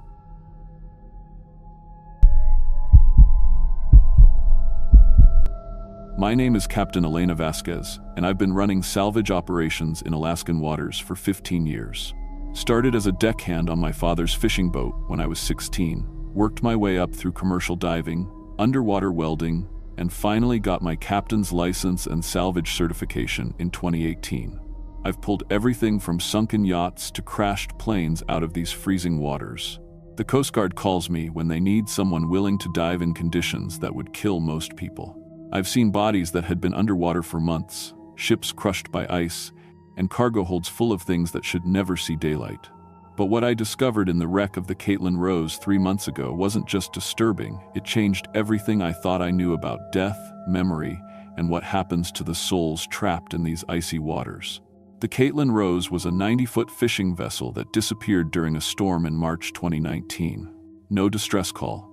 My name is Captain Elena Vasquez, and I've been running salvage operations in Alaskan waters for 15 years. Started as a deckhand on my father's fishing boat when I was 16, worked my way up through commercial diving, underwater welding, and finally got my captain's license and salvage certification in 2018. I've pulled everything from sunken yachts to crashed planes out of these freezing waters. The Coast Guard calls me when they need someone willing to dive in conditions that would kill most people. I've seen bodies that had been underwater for months, ships crushed by ice, and cargo holds full of things that should never see daylight. But what I discovered in the wreck of the Caitlin Rose 3 months ago wasn't just disturbing, it changed everything I thought I knew about death, memory, and what happens to the souls trapped in these icy waters. The Caitlin Rose was a 90-foot fishing vessel that disappeared during a storm in March 2019. No distress call,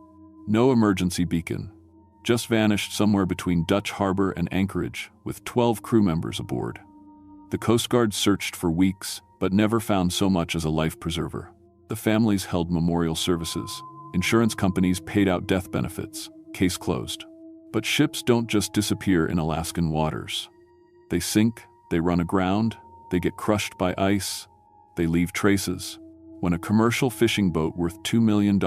no emergency beacon, just vanished somewhere between Dutch Harbor and Anchorage with 12 crew members aboard. The Coast Guard searched for weeks, but never found so much as a life preserver. The families held memorial services. Insurance companies paid out death benefits. Case closed. But ships don't just disappear in Alaskan waters. They sink, they run aground, they get crushed by ice, they leave traces. When a commercial fishing boat worth $2 million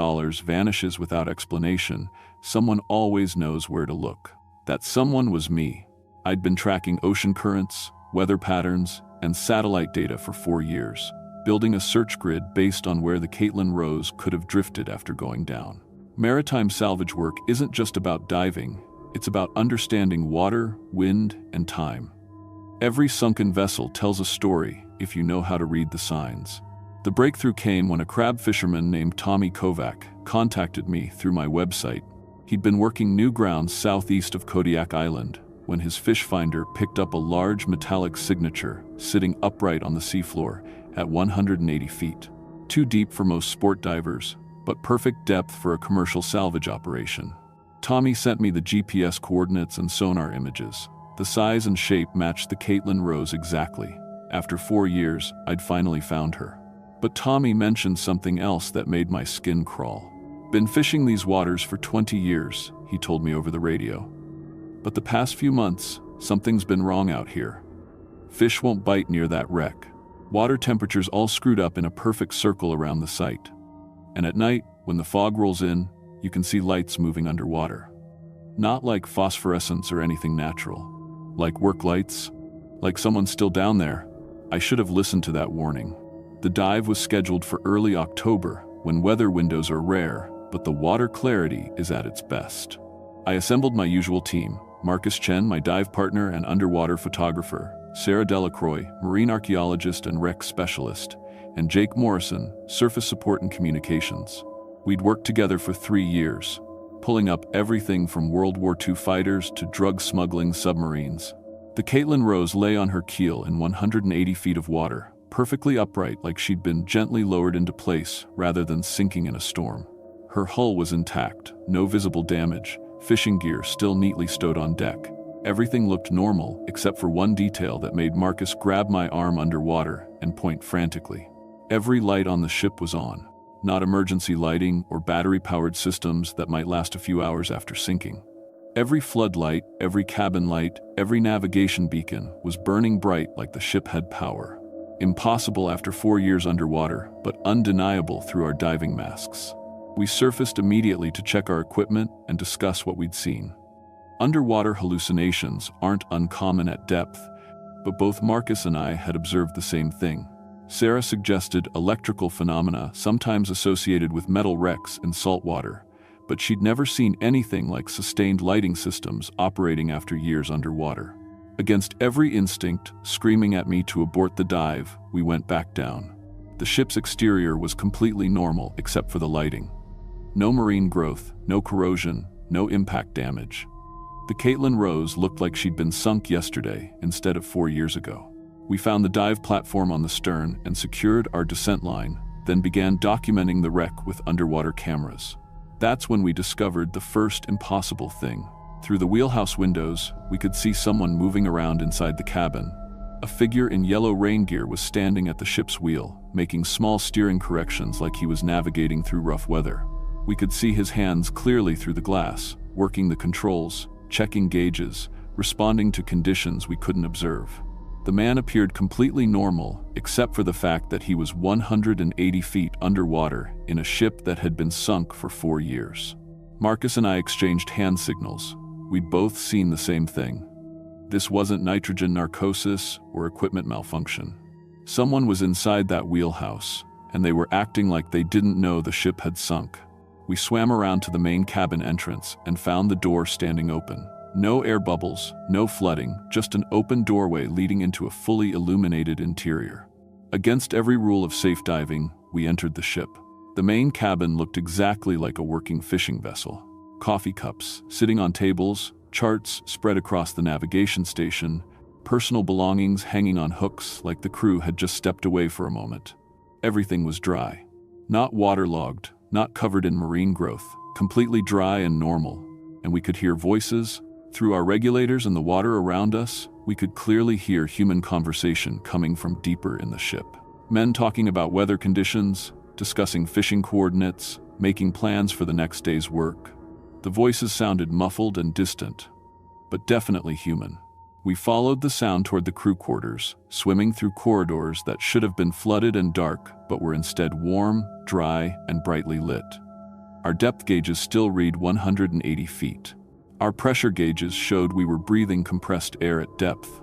vanishes without explanation, someone always knows where to look. That someone was me. I'd been tracking ocean currents, weather patterns, and satellite data for 4 years, building a search grid based on where the Caitlin Rose could have drifted after going down. Maritime salvage work isn't just about diving, it's about understanding water, wind, and time. Every sunken vessel tells a story if you know how to read the signs. The breakthrough came when a crab fisherman named Tommy Kovac contacted me through my website. He'd been working new grounds southeast of Kodiak Island when his fish finder picked up a large metallic signature sitting upright on the seafloor at 180 feet. Too deep for most sport divers, but perfect depth for a commercial salvage operation. Tommy sent me the GPS coordinates and sonar images. The size and shape matched the Caitlin Rose exactly. After 4 years, I'd finally found her. But Tommy mentioned something else that made my skin crawl. Been fishing these waters for 20 years, he told me over the radio. But the past few months, something's been wrong out here. Fish won't bite near that wreck. Water temperature's all screwed up in a perfect circle around the site. And at night, when the fog rolls in, you can see lights moving underwater. Not like phosphorescence or anything natural. Like work lights? Like someone's still down there. I should have listened to that warning. The dive was scheduled for early October, when weather windows are rare, but the water clarity is at its best. I assembled my usual team: Marcus Chen, my dive partner and underwater photographer, Sarah Delacroix, marine archaeologist and wreck specialist, and Jake Morrison, surface support and communications. We'd worked together for 3 years, pulling up everything from World War II fighters to drug-smuggling submarines. The Caitlin Rose lay on her keel in 180 feet of water, perfectly upright like she'd been gently lowered into place rather than sinking in a storm. Her hull was intact, no visible damage, fishing gear still neatly stowed on deck. Everything looked normal except for one detail that made Marcus grab my arm underwater and point frantically. Every light on the ship was on. Not emergency lighting or battery-powered systems that might last a few hours after sinking. Every floodlight, every cabin light, every navigation beacon was burning bright like the ship had power. Impossible after 4 years underwater, but undeniable through our diving masks. We surfaced immediately to check our equipment and discuss what we'd seen. Underwater hallucinations aren't uncommon at depth, but both Marcus and I had observed the same thing. Sarah suggested electrical phenomena sometimes associated with metal wrecks in salt water, but she'd never seen anything like sustained lighting systems operating after years underwater. Against every instinct, screaming at me to abort the dive, we went back down. The ship's exterior was completely normal except for the lighting. No marine growth, no corrosion, no impact damage. The Caitlin Rose looked like she'd been sunk yesterday instead of 4 years ago. We found the dive platform on the stern and secured our descent line, then began documenting the wreck with underwater cameras. That's when we discovered the first impossible thing. Through the wheelhouse windows, we could see someone moving around inside the cabin. A figure in yellow rain gear was standing at the ship's wheel, making small steering corrections like he was navigating through rough weather. We could see his hands clearly through the glass, working the controls, checking gauges, responding to conditions we couldn't observe. The man appeared completely normal, except for the fact that he was 180 feet underwater in a ship that had been sunk for 4 years. Marcus and I exchanged hand signals. We'd both seen the same thing. This wasn't nitrogen narcosis or equipment malfunction. Someone was inside that wheelhouse, and they were acting like they didn't know the ship had sunk. We swam around to the main cabin entrance and found the door standing open. No air bubbles, no flooding, just an open doorway leading into a fully illuminated interior. Against every rule of safe diving, we entered the ship. The main cabin looked exactly like a working fishing vessel. Coffee cups sitting on tables, charts spread across the navigation station, personal belongings hanging on hooks like the crew had just stepped away for a moment. Everything was dry. Not waterlogged, not covered in marine growth, completely dry and normal. And we could hear voices. Through our regulators and the water around us, we could clearly hear human conversation coming from deeper in the ship. Men talking about weather conditions, discussing fishing coordinates, making plans for the next day's work. The voices sounded muffled and distant, but definitely human. We followed the sound toward the crew quarters, swimming through corridors that should have been flooded and dark, but were instead warm, dry, and brightly lit. Our depth gauges still read 180 feet. Our pressure gauges showed we were breathing compressed air at depth.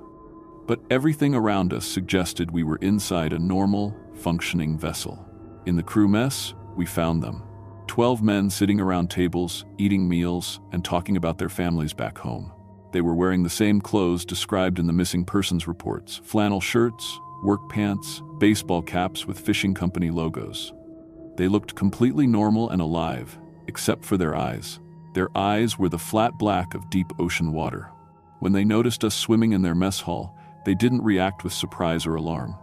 But everything around us suggested we were inside a normal, functioning vessel. In the crew mess, we found them. 12 men sitting around tables, eating meals, and talking about their families back home. They were wearing the same clothes described in the missing persons reports: flannel shirts, work pants, baseball caps with fishing company logos. They looked completely normal and alive, except for their eyes. Their eyes were the flat black of deep ocean water. When they noticed us swimming in their mess hall, they didn't react with surprise or alarm.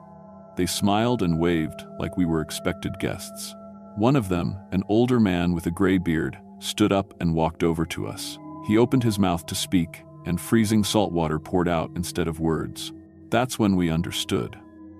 They smiled and waved like we were expected guests. One of them, an older man with a gray beard, stood up and walked over to us. He opened his mouth to speak, and freezing salt water poured out instead of words. That's when we understood.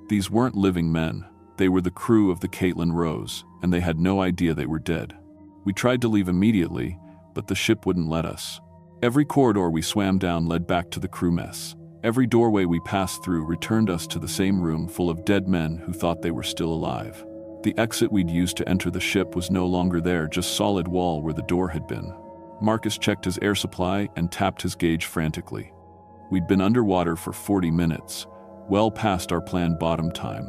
These weren't living men. They were the crew of the Caitlin Rose, and they had no idea they were dead. We tried to leave immediately, but the ship wouldn't let us. Every corridor we swam down led back to the crew mess. Every doorway we passed through returned us to the same room full of dead men who thought they were still alive. The exit we'd used to enter the ship was no longer there, just solid wall where the door had been. Marcus checked his air supply and tapped his gauge frantically. We'd been underwater for 40 minutes, well past our planned bottom time.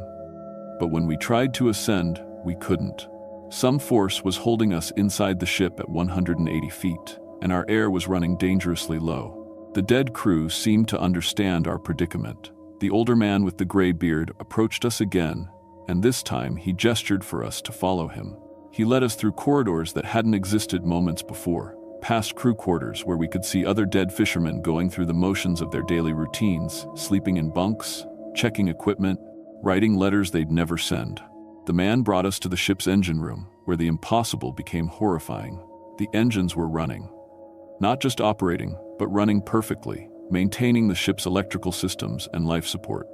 But when we tried to ascend, we couldn't. Some force was holding us inside the ship at 180 feet, and our air was running dangerously low. The dead crew seemed to understand our predicament. The older man with the gray beard approached us again, and this time he gestured for us to follow him. He led us through corridors that hadn't existed moments before, past crew quarters where we could see other dead fishermen going through the motions of their daily routines, sleeping in bunks, checking equipment, writing letters they'd never send. The man brought us to the ship's engine room, where the impossible became horrifying. The engines were running. Not just operating, but running perfectly, maintaining the ship's electrical systems and life support.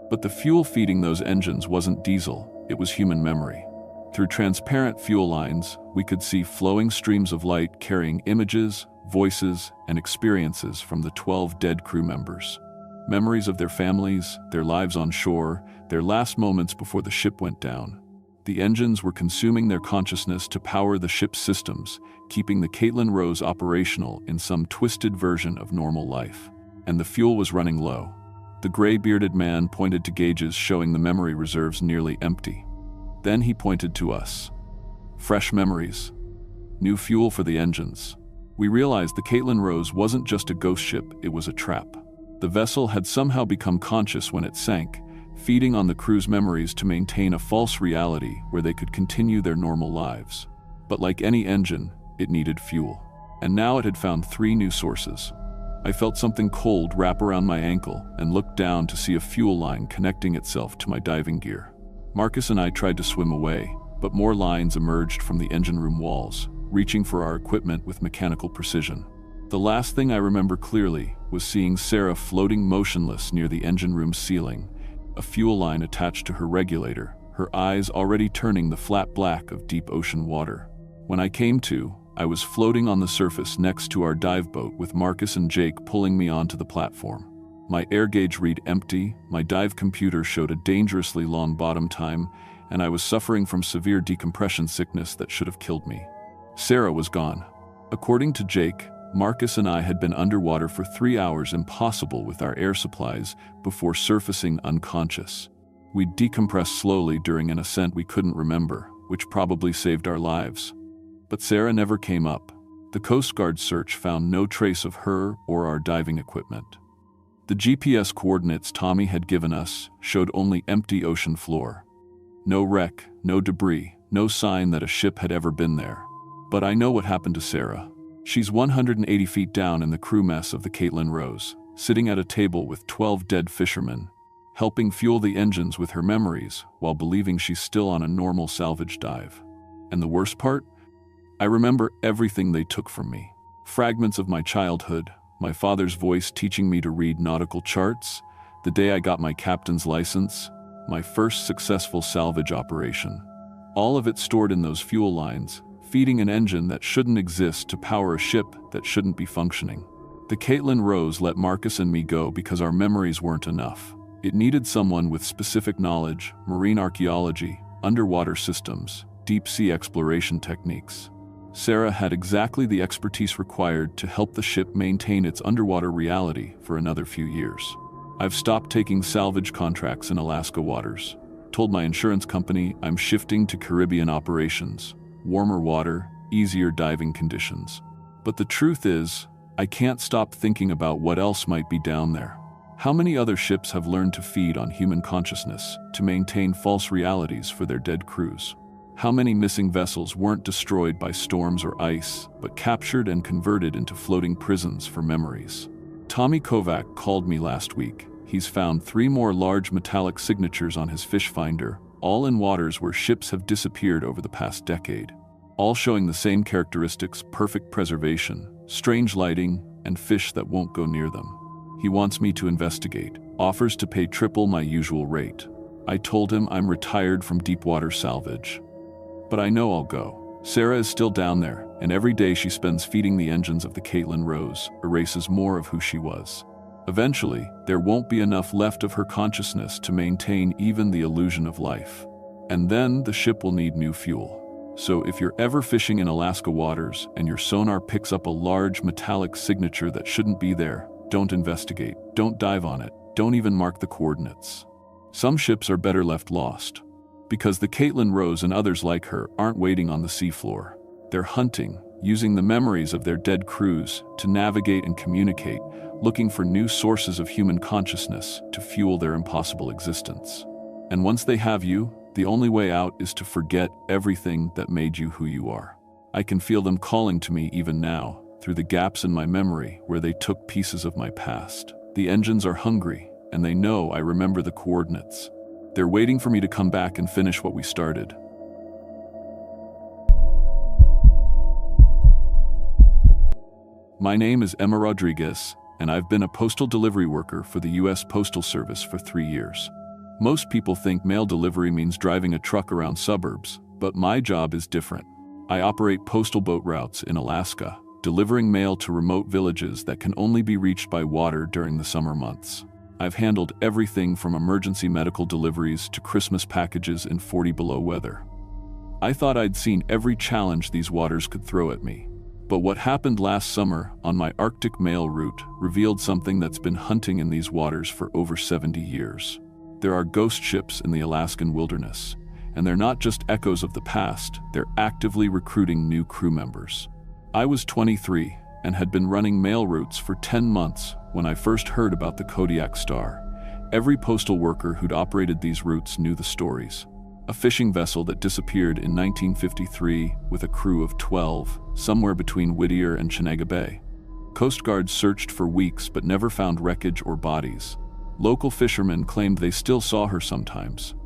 But the fuel feeding those engines wasn't diesel, it was human memory. Through transparent fuel lines, we could see flowing streams of light carrying images, voices, and experiences from the 12 dead crew members. Memories of their families, their lives on shore, their last moments before the ship went down. The engines were consuming their consciousness to power the ship's systems, keeping the Caitlin Rose operational in some twisted version of normal life. And the fuel was running low. The gray-bearded man pointed to gauges showing the memory reserves nearly empty. Then he pointed to us. Fresh memories. New fuel for the engines. We realized the Caitlin Rose wasn't just a ghost ship, it was a trap. The vessel had somehow become conscious when it sank, feeding on the crew's memories to maintain a false reality where they could continue their normal lives. But like any engine, it needed fuel. And now it had found 3 new sources. I felt something cold wrap around my ankle and looked down to see a fuel line connecting itself to my diving gear. Marcus and I tried to swim away, but more lines emerged from the engine room walls, reaching for our equipment with mechanical precision. The last thing I remember clearly was seeing Sarah floating motionless near the engine room ceiling, a fuel line attached to her regulator, her eyes already turning the flat black of deep ocean water. When I came to, I was floating on the surface next to our dive boat with Marcus and Jake pulling me onto the platform. My air gauge read empty, my dive computer showed a dangerously long bottom time, and I was suffering from severe decompression sickness that should have killed me. Sarah was gone. According to Jake, Marcus and I had been underwater for 3 hours, impossible with our air supplies, before surfacing unconscious. We'd decompressed slowly during an ascent we couldn't remember, which probably saved our lives. But Sarah never came up. The Coast Guard search found no trace of her or our diving equipment. The GPS coordinates Tommy had given us showed only empty ocean floor. No wreck, no debris, no sign that a ship had ever been there. But I know what happened to Sarah. She's 180 feet down in the crew mess of the Caitlin Rose, sitting at a table with 12 dead fishermen, helping fuel the engines with her memories while believing she's still on a normal salvage dive. And the worst part? I remember everything they took from me. Fragments of my childhood, my father's voice teaching me to read nautical charts, the day I got my captain's license, my first successful salvage operation. All of it stored in those fuel lines, feeding an engine that shouldn't exist to power a ship that shouldn't be functioning. The Caitlin Rose let Marcus and me go because our memories weren't enough. It needed someone with specific knowledge, marine archaeology, underwater systems, deep-sea exploration techniques. Sarah had exactly the expertise required to help the ship maintain its underwater reality for another few years. I've stopped taking salvage contracts in Alaska waters. Told my insurance company I'm shifting to Caribbean operations, warmer water, easier diving conditions. But the truth is, I can't stop thinking about what else might be down there. How many other ships have learned to feed on human consciousness to maintain false realities for their dead crews? How many missing vessels weren't destroyed by storms or ice, but captured and converted into floating prisons for memories? Tommy Kovac called me last week. He's found 3 more large metallic signatures on his fish finder, all in waters where ships have disappeared over the past decade. All showing the same characteristics: perfect preservation, strange lighting, and fish that won't go near them. He wants me to investigate, offers to pay triple my usual rate. I told him I'm retired from deepwater salvage. But I know I'll go. Sarah is still down there, and every day she spends feeding the engines of the Caitlin Rose erases more of who she was. Eventually, there won't be enough left of her consciousness to maintain even the illusion of life. And then the ship will need new fuel. So if you're ever fishing in Alaska waters and your sonar picks up a large metallic signature that shouldn't be there, don't investigate, don't dive on it, don't even mark the coordinates. Some ships are better left lost. Because the Caitlin Rose and others like her aren't waiting on the seafloor. They're hunting, using the memories of their dead crews to navigate and communicate, looking for new sources of human consciousness to fuel their impossible existence. And once they have you, the only way out is to forget everything that made you who you are. I can feel them calling to me even now, through the gaps in my memory where they took pieces of my past. The engines are hungry, and they know I remember the coordinates. They're waiting for me to come back and finish what we started. My name is Emma Rodriguez, and I've been a postal delivery worker for the U.S. Postal Service for 3 years. Most people think mail delivery means driving a truck around suburbs, but my job is different. I operate postal boat routes in Alaska, delivering mail to remote villages that can only be reached by water during the summer months. I've handled everything from emergency medical deliveries to Christmas packages in 40 below weather. I thought I'd seen every challenge these waters could throw at me. But what happened last summer on my Arctic mail route revealed something that's been hunting in these waters for over 70 years. There are ghost ships in the Alaskan wilderness, and they're not just echoes of the past, they're actively recruiting new crew members. I was 23 and had been running mail routes for 10 months when I first heard about the Kodiak Star. Every postal worker who'd operated these routes knew the stories. A fishing vessel that disappeared in 1953 with a crew of 12, somewhere between Whittier and Chenega Bay. Coast Guard searched for weeks but never found wreckage or bodies. Local fishermen claimed they still saw her sometimes.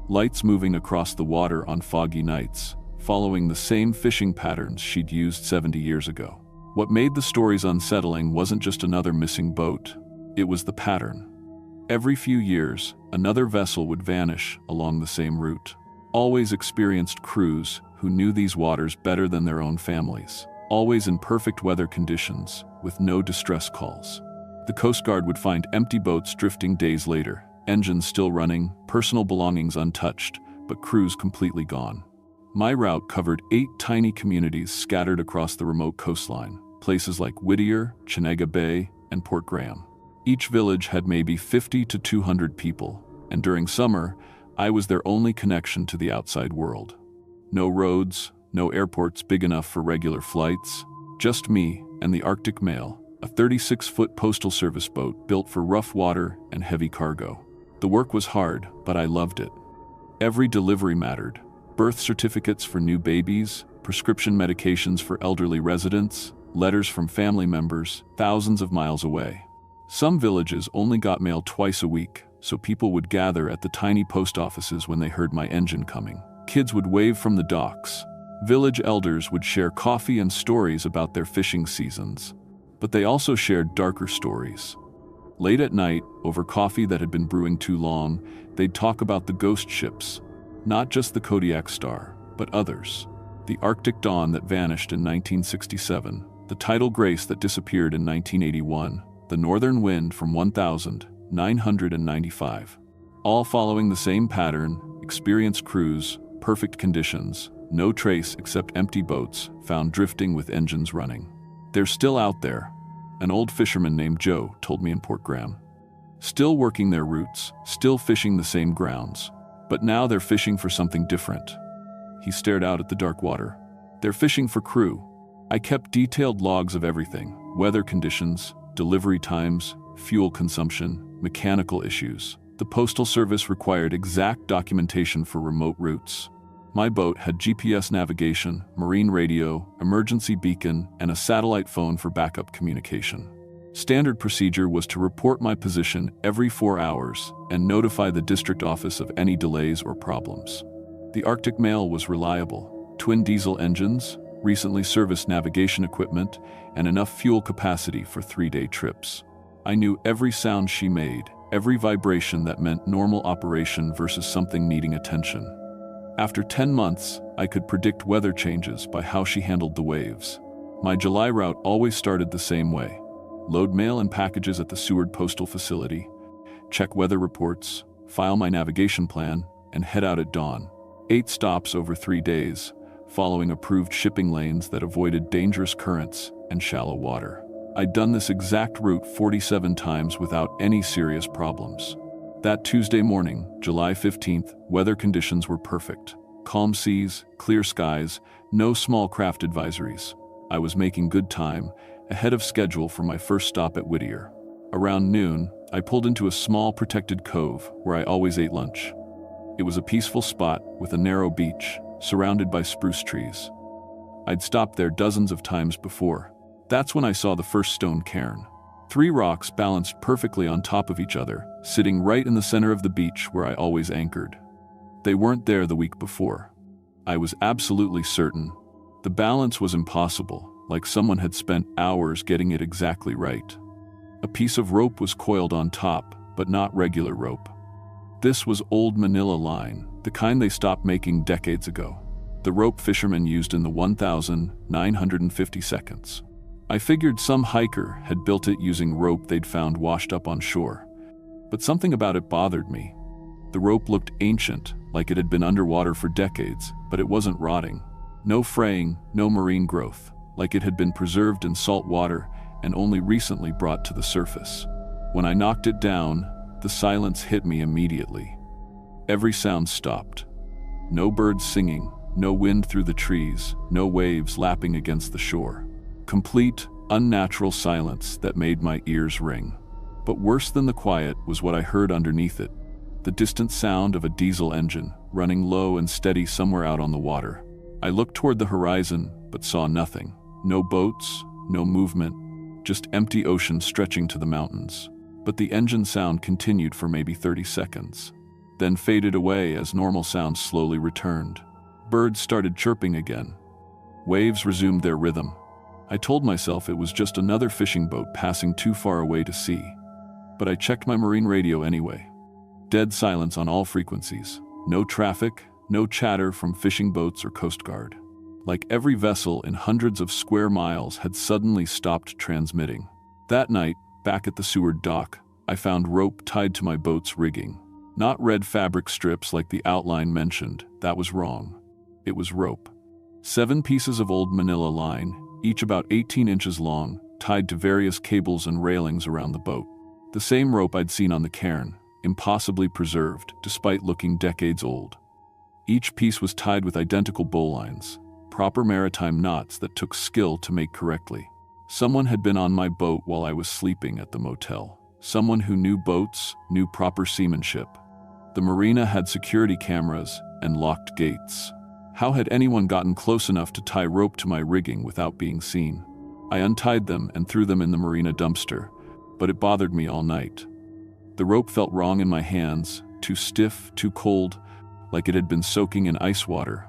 Lights moving across the water on foggy nights, following the same fishing patterns she'd used 70 years ago. What made the stories unsettling wasn't just another missing boat, it was the pattern. Every few years, another vessel would vanish along the same route. Always experienced crews who knew these waters better than their own families. Always in perfect weather conditions, with no distress calls. The Coast Guard would find empty boats drifting days later, engines still running, personal belongings untouched, but crews completely gone. My route covered 8 tiny communities scattered across the remote coastline, places like Whittier, Chenega Bay, and Port Graham. Each village had maybe 50 to 200 people, and during summer, I was their only connection to the outside world. No roads, no airports big enough for regular flights, Just me and the Arctic Mail, a 36-foot postal service boat built for rough water and heavy cargo. The work was hard, but I loved it. Every delivery mattered. Birth certificates for new babies, prescription medications for elderly residents, letters from family members thousands of miles away. Some villages only got mail twice a week, so people would gather at the tiny post offices when they heard my engine coming. Kids would wave from the docks. Village elders would share coffee and stories about their fishing seasons. But they also shared darker stories. Late at night, over coffee that had been brewing too long, they'd talk about the ghost ships. Not just the Kodiak Star, but others. The Arctic Dawn that vanished in 1967, the Tidal Grace that disappeared in 1981, the Northern Wind from 1995. All following the same pattern: experienced crews, perfect conditions, no trace except empty boats found drifting with engines running. They're still out there, an old fisherman named Joe told me in Port Graham. Still working their routes, still fishing the same grounds. But now they're fishing for something different. He stared out at the dark water. They're fishing for crew. I kept detailed logs of everything: weather conditions, delivery times, fuel consumption, mechanical issues. The Postal Service required exact documentation for remote routes. My boat had GPS navigation, marine radio, emergency beacon, and a satellite phone for backup communication. Standard procedure was to report my position every 4 hours and notify the district office of any delays or problems. The Arctic Mail was reliable: twin diesel engines, recently serviced navigation equipment, and enough fuel capacity for 3-day trips. I knew every sound she made, every vibration that meant normal operation versus something needing attention. After 10 months, I could predict weather changes by how she handled the waves. My July route always started the same way: load mail and packages at the Seward Postal Facility, check weather reports, file my navigation plan, and head out at dawn. 8 stops over 3 days, following approved shipping lanes that avoided dangerous currents and shallow water. I'd done this exact route 47 times without any serious problems. That Tuesday morning, July 15th, weather conditions were perfect. Calm seas, clear skies, no small craft advisories. I was making good time, ahead of schedule for my first stop at Whittier. Around noon, I pulled into a small protected cove where I always ate lunch. It was a peaceful spot with a narrow beach, surrounded by spruce trees. I'd stopped there dozens of times before. That's when I saw the first stone cairn. 3 rocks balanced perfectly on top of each other, sitting right in the center of the beach where I always anchored. They weren't there the week before. I was absolutely certain. The balance was impossible, like someone had spent hours getting it exactly right. A piece of rope was coiled on top, but not regular rope. This was old manila line, the kind they stopped making decades ago. The rope fishermen used in the 1,950 seconds. I figured some hiker had built it using rope they'd found washed up on shore. But something about it bothered me. The rope looked ancient, like it had been underwater for decades, but it wasn't rotting. No fraying, no marine growth, like it had been preserved in salt water and only recently brought to the surface. When I knocked it down, the silence hit me immediately. Every sound stopped. No birds singing, no wind through the trees, no waves lapping against the shore. Complete, unnatural silence that made my ears ring. But worse than the quiet was what I heard underneath it: the distant sound of a diesel engine, running low and steady somewhere out on the water. I looked toward the horizon, but saw nothing. No boats, no movement, just empty ocean stretching to the mountains. But the engine sound continued for maybe 30 seconds, then faded away as normal sounds slowly returned. Birds started chirping again. Waves resumed their rhythm. I told myself it was just another fishing boat passing too far away to see. But I checked my marine radio anyway. Dead silence on all frequencies. No traffic, no chatter from fishing boats or Coast Guard. Like every vessel in hundreds of square miles had suddenly stopped transmitting. That night, back at the Seward dock, I found rope tied to my boat's rigging. Not red fabric strips like the outline mentioned. That was wrong. It was rope. 7 pieces of old manila line, each about 18 inches long, tied to various cables and railings around the boat. The same rope I'd seen on the cairn, impossibly preserved despite looking decades old. Each piece was tied with identical bowlines. proper maritime knots that took skill to make correctly. Someone had been on my boat while I was sleeping at the motel. Someone who knew boats, knew proper seamanship. The marina had security cameras and locked gates. How had anyone gotten close enough to tie rope to my rigging without being seen? I untied them and threw them in the marina dumpster, but it bothered me all night. The rope felt wrong in my hands, too stiff, too cold, like it had been soaking in ice water.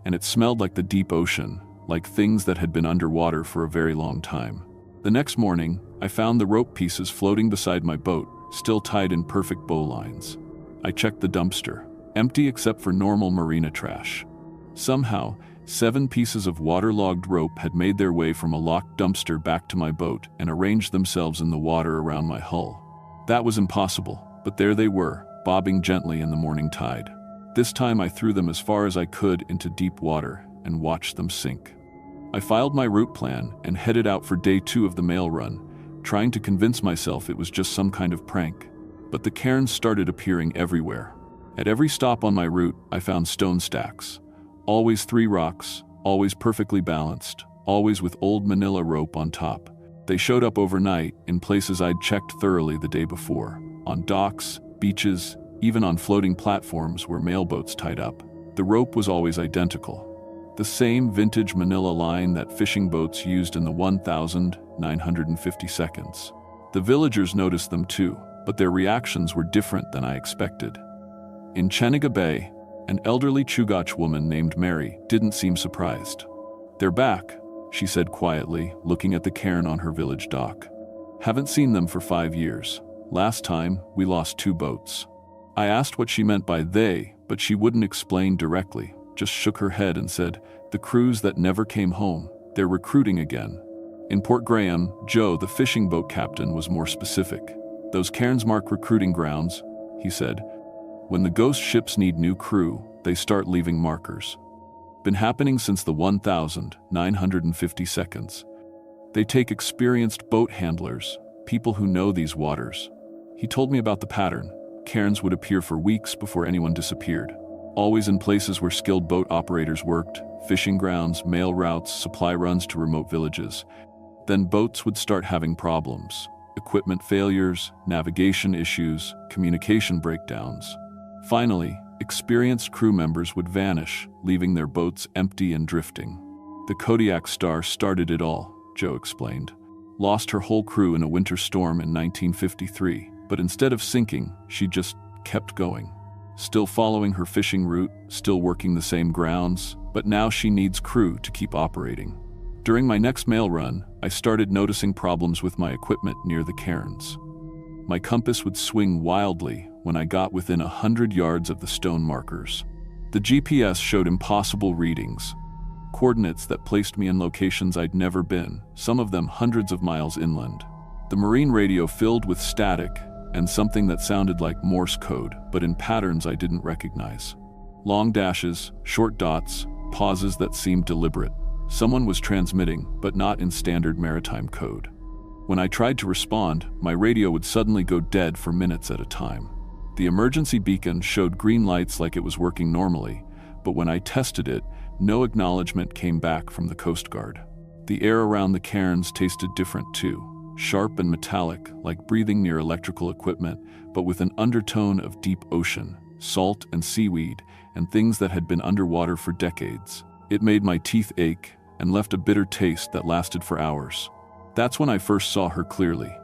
And it smelled like the deep ocean, like things that had been underwater for a very long time. The next morning, I found the rope pieces floating beside my boat, still tied in perfect bowlines. I checked the dumpster, empty except for normal marina trash. Somehow, 7 pieces of waterlogged rope had made their way from a locked dumpster back to my boat and arranged themselves in the water around my hull. That was impossible, but there they were, bobbing gently in the morning tide. This time I threw them as far as I could into deep water and watched them sink. I filed my route plan and headed out for day 2 of the mail run, trying to convince myself it was just some kind of prank. But the cairns started appearing everywhere. At every stop on my route, I found stone stacks. Always 3 rocks, always perfectly balanced, always with old manila rope on top. They showed up overnight in places I'd checked thoroughly the day before, on docks, beaches, even on floating platforms where mailboats tied up. The rope was always identical. The same vintage manila line that fishing boats used in the 1,950 seconds. The villagers noticed them too, but their reactions were different than I expected. In Cheniga Bay, an elderly Chugach woman named Mary didn't seem surprised. "They're back," she said quietly, looking at the cairn on her village dock. "Haven't seen them for 5 years. Last time, we lost 2 boats." I asked what she meant by they, but she wouldn't explain directly, just shook her head and said, "The crews that never came home, they're recruiting again." In Port Graham, Joe, the fishing boat captain, was more specific. "Those cairns mark recruiting grounds," he said. "When the ghost ships need new crew, they start leaving markers. Been happening since the 1,950 seconds. They take experienced boat handlers, people who know these waters." He told me about the pattern. Cairns would appear for weeks before anyone disappeared. Always in places where skilled boat operators worked, fishing grounds, mail routes, supply runs to remote villages. Then boats would start having problems. Equipment failures, navigation issues, communication breakdowns. Finally, experienced crew members would vanish, leaving their boats empty and drifting. The Kodiak Star started it all, Joe explained. Lost her whole crew in a winter storm in 1953, but instead of sinking, she just kept going. Still following her fishing route, still working the same grounds, but now she needs crew to keep operating. During my next mail run, I started noticing problems with my equipment near the cairns. My compass would swing wildly when I got within 100 yards of the stone markers. The GPS showed impossible readings, coordinates that placed me in locations I'd never been, some of them hundreds of miles inland. The marine radio filled with static and something that sounded like Morse code, but in patterns I didn't recognize. Long dashes, short dots, pauses that seemed deliberate. Someone was transmitting, but not in standard maritime code. When I tried to respond, my radio would suddenly go dead for minutes at a time. The emergency beacon showed green lights like it was working normally, but when I tested it, no acknowledgement came back from the Coast Guard. The air around the cairns tasted different too. Sharp and metallic, like breathing near electrical equipment, but with an undertone of deep ocean, salt and seaweed, and things that had been underwater for decades. It made my teeth ache and left a bitter taste that lasted for hours. That's when I first saw her clearly.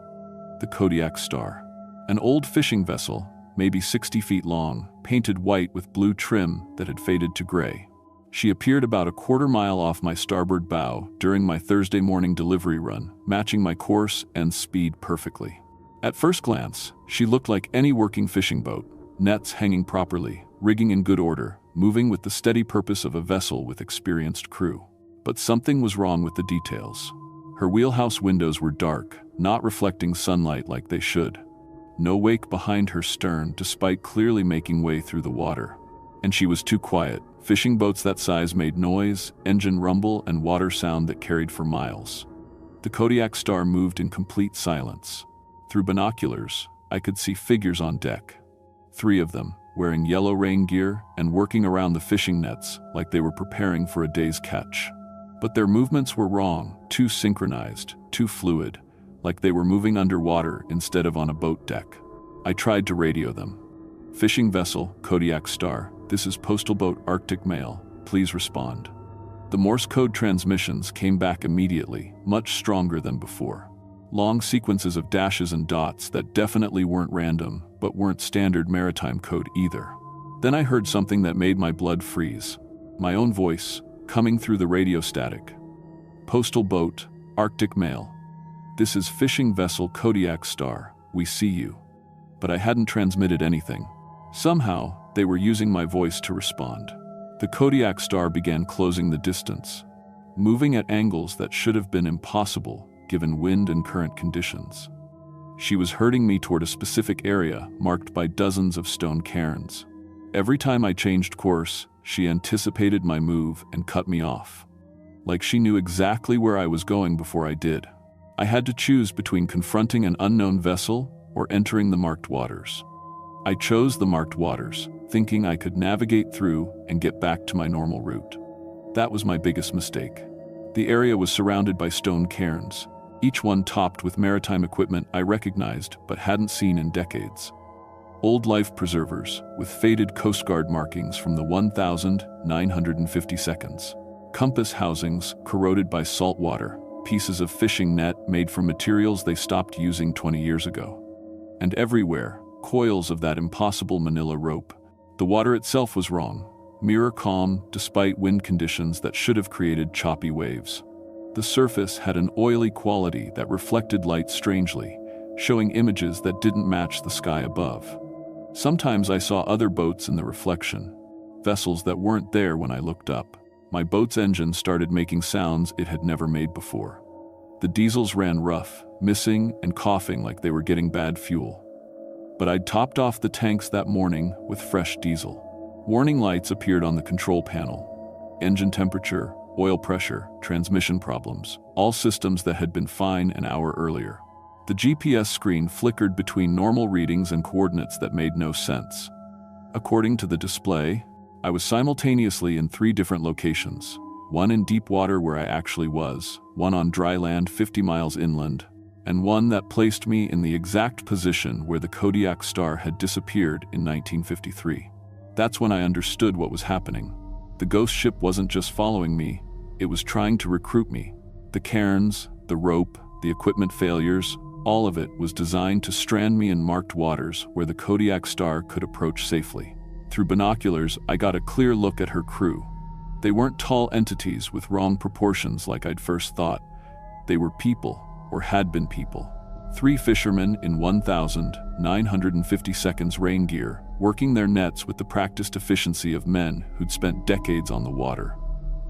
The Kodiak Star. An old fishing vessel, maybe 60 feet long, painted white with blue trim that had faded to gray. She appeared about a quarter-mile off my starboard bow during my Thursday morning delivery run, matching my course and speed perfectly. At first glance, she looked like any working fishing boat, nets hanging properly, rigging in good order, moving with the steady purpose of a vessel with experienced crew. But something was wrong with the details. Her wheelhouse windows were dark, not reflecting sunlight like they should. No wake behind her stern despite clearly making way through the water. And she was too quiet. Fishing boats that size made noise, engine rumble, and water sound that carried for miles. The Kodiak Star moved in complete silence. Through binoculars, I could see figures on deck. 3 of them, wearing yellow rain gear and working around the fishing nets like they were preparing for a day's catch. But their movements were wrong, too synchronized, too fluid, like they were moving underwater instead of on a boat deck. I tried to radio them. "Fishing vessel, Kodiak Star, this is postal boat Arctic Mail, please respond." The Morse code transmissions came back immediately, much stronger than before. Long sequences of dashes and dots that definitely weren't random, but weren't standard maritime code either. Then I heard something that made my blood freeze. My own voice, coming through the radio static. "Postal boat, Arctic Mail. This is fishing vessel Kodiak Star, we see you." But I hadn't transmitted anything. Somehow, they were using my voice to respond. The Kodiak Star began closing the distance, moving at angles that should have been impossible given wind and current conditions. She was herding me toward a specific area marked by dozens of stone cairns. Every time I changed course, she anticipated my move and cut me off. Like she knew exactly where I was going before I did. I had to choose between confronting an unknown vessel or entering the marked waters. I chose the marked waters, thinking I could navigate through and get back to my normal route. That was my biggest mistake. The area was surrounded by stone cairns, each one topped with maritime equipment I recognized but hadn't seen in decades. Old life preservers with faded Coast Guard markings from the 1950s. Compass housings corroded by salt water, pieces of fishing net made from materials they stopped using 20 years ago. And everywhere, coils of that impossible manila rope. The water itself was wrong, mirror calm despite wind conditions that should have created choppy waves. The surface had an oily quality that reflected light strangely, showing images that didn't match the sky above. Sometimes I saw other boats in the reflection, vessels that weren't there when I looked up. My boat's engine started making sounds it had never made before. The diesels ran rough, missing and coughing like they were getting bad fuel. But I'd topped off the tanks that morning with fresh diesel. Warning lights appeared on the control panel. Engine temperature, oil pressure, transmission problems, all systems that had been fine an hour earlier. The GPS screen flickered between normal readings and coordinates that made no sense. According to the display, I was simultaneously in 3 different locations, one in deep water where I actually was, one on dry land 50 miles inland, and one that placed me in the exact position where the Kodiak Star had disappeared in 1953. That's when I understood what was happening. The ghost ship wasn't just following me, it was trying to recruit me. The cairns, the rope, the equipment failures, all of it was designed to strand me in marked waters where the Kodiak Star could approach safely. Through binoculars, I got a clear look at her crew. They weren't tall entities with wrong proportions like I'd first thought. They were people, or had been people. 3 fishermen in 1,950 seconds rain gear, working their nets with the practiced efficiency of men who'd spent decades on the water.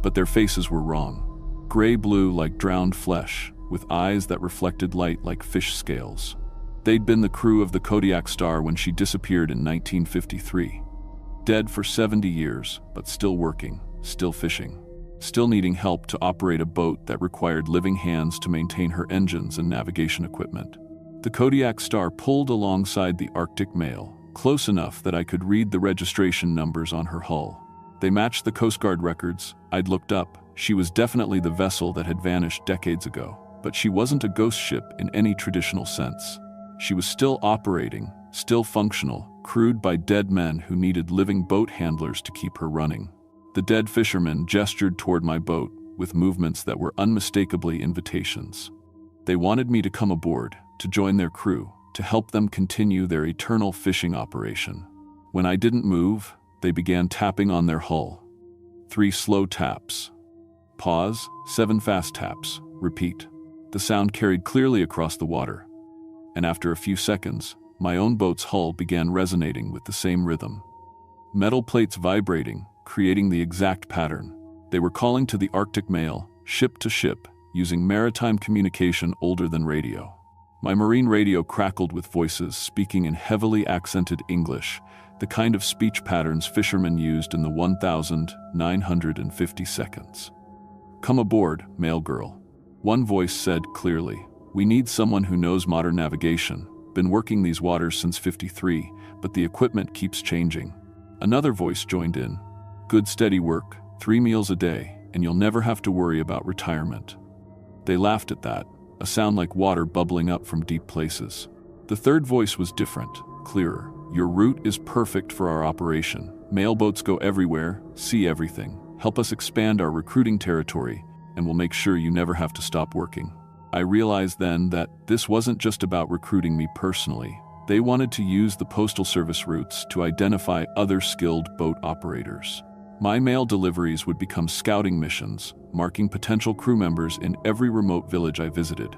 But their faces were wrong. Gray-blue like drowned flesh, with eyes that reflected light like fish scales. They'd been the crew of the Kodiak Star when she disappeared in 1953. Dead for 70 years, but still working, still fishing, still needing help to operate a boat that required living hands to maintain her engines and navigation equipment. The Kodiak Star pulled alongside the Arctic Mail, close enough that I could read the registration numbers on her hull. They matched the Coast Guard records. I'd looked up. She was definitely the vessel that had vanished decades ago, but she wasn't a ghost ship in any traditional sense. She was still operating, still functional, crewed by dead men who needed living boat handlers to keep her running. The dead fishermen gestured toward my boat with movements that were unmistakably invitations. They wanted me to come aboard, to join their crew, to help them continue their eternal fishing operation. When I didn't move, they began tapping on their hull. 3 slow taps. Pause, 7 fast taps. Repeat. The sound carried clearly across the water. And after a few seconds, my own boat's hull began resonating with the same rhythm. Metal plates vibrating, creating the exact pattern. They were calling to the Arctic Mail, ship to ship, using maritime communication older than radio. My marine radio crackled with voices speaking in heavily accented English, the kind of speech patterns fishermen used in the 1950 seconds. "Come aboard, mail girl." One voice said clearly, "We need someone who knows modern navigation, been working these waters since '53, but the equipment keeps changing." Another voice joined in. "Good steady work, 3 meals a day, and you'll never have to worry about retirement." They laughed at that, a sound like water bubbling up from deep places. The third voice was different, clearer. "Your route is perfect for our operation. Mail boats go everywhere, see everything. Help us expand our recruiting territory, and we'll make sure you never have to stop working." I realized then that this wasn't just about recruiting me personally. They wanted to use the Postal Service routes to identify other skilled boat operators. My mail deliveries would become scouting missions, marking potential crew members in every remote village I visited.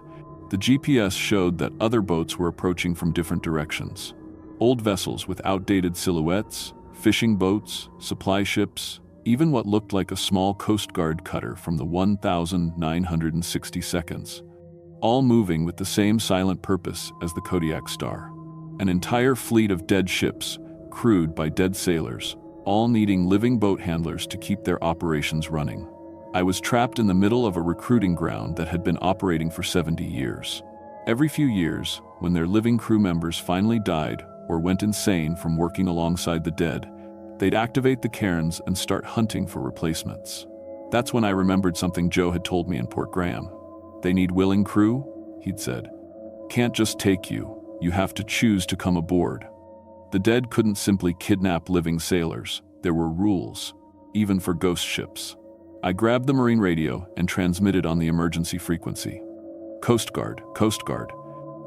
The GPS showed that other boats were approaching from different directions. Old vessels with outdated silhouettes, fishing boats, supply ships, even what looked like a small Coast Guard cutter from the 1960s, all moving with the same silent purpose as the Kodiak Star. An entire fleet of dead ships, crewed by dead sailors, all needing living boat handlers to keep their operations running. I was trapped in the middle of a recruiting ground that had been operating for 70 years. Every few years, when their living crew members finally died or went insane from working alongside the dead, they'd activate the cairns and start hunting for replacements. That's when I remembered something Joe had told me in Port Graham. "They need willing crew," he'd said. "Can't just take you. You have to choose to come aboard." The dead couldn't simply kidnap living sailors. There were rules, even for ghost ships. I grabbed the marine radio and transmitted on the emergency frequency. Coast Guard.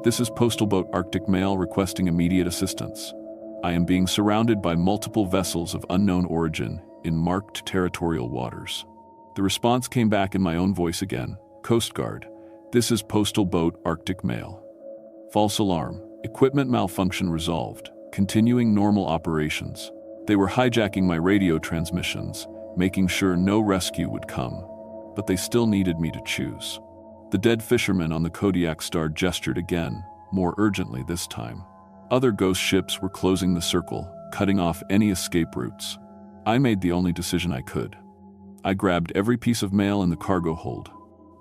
This is Postal Boat Arctic Mail requesting immediate assistance. I am being surrounded by multiple vessels of unknown origin in marked territorial waters." The response came back in my own voice again. "Coast Guard. This is Postal Boat Arctic Mail. False alarm. Equipment malfunction resolved. Continuing normal operations." They were hijacking my radio transmissions, making sure no rescue would come. But they still needed me to choose. The dead fisherman on the Kodiak Star gestured again, more urgently this time. Other ghost ships were closing the circle, cutting off any escape routes. I made the only decision I could. I grabbed every piece of mail in the cargo hold.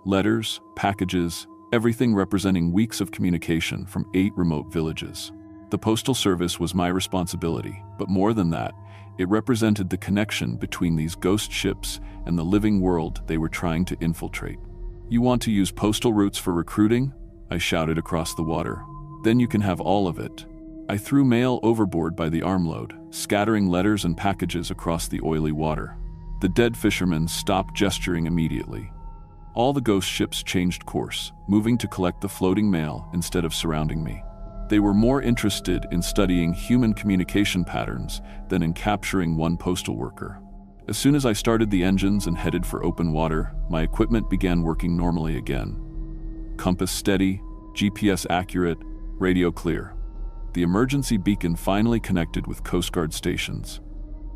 Letters, packages, everything representing weeks of communication from 8 remote villages. The Postal Service was my responsibility, but more than that, it represented the connection between these ghost ships and the living world they were trying to infiltrate. "You want to use postal routes for recruiting?" I shouted across the water. "Then you can have all of it." I threw mail overboard by the armload, scattering letters and packages across the oily water. The dead fishermen stopped gesturing immediately. All the ghost ships changed course, moving to collect the floating mail instead of surrounding me. They were more interested in studying human communication patterns than in capturing one postal worker. As soon as I started the engines and headed for open water, my equipment began working normally again. Compass steady, GPS accurate, radio clear. The emergency beacon finally connected with Coast Guard stations,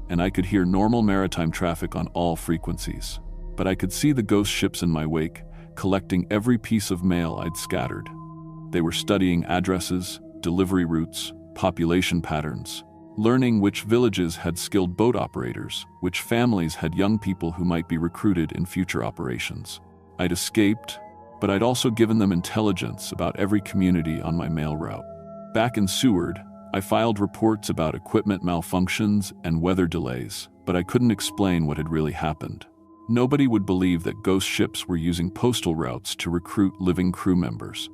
and I could hear normal maritime traffic on all frequencies. But I could see the ghost ships in my wake, collecting every piece of mail I'd scattered. They were studying addresses, delivery routes, population patterns, learning which villages had skilled boat operators, which families had young people who might be recruited in future operations. I'd escaped, but I'd also given them intelligence about every community on my mail route. Back in Seward, I filed reports about equipment malfunctions and weather delays, but I couldn't explain what had really happened. Nobody would believe that ghost ships were using postal routes to recruit living crew members.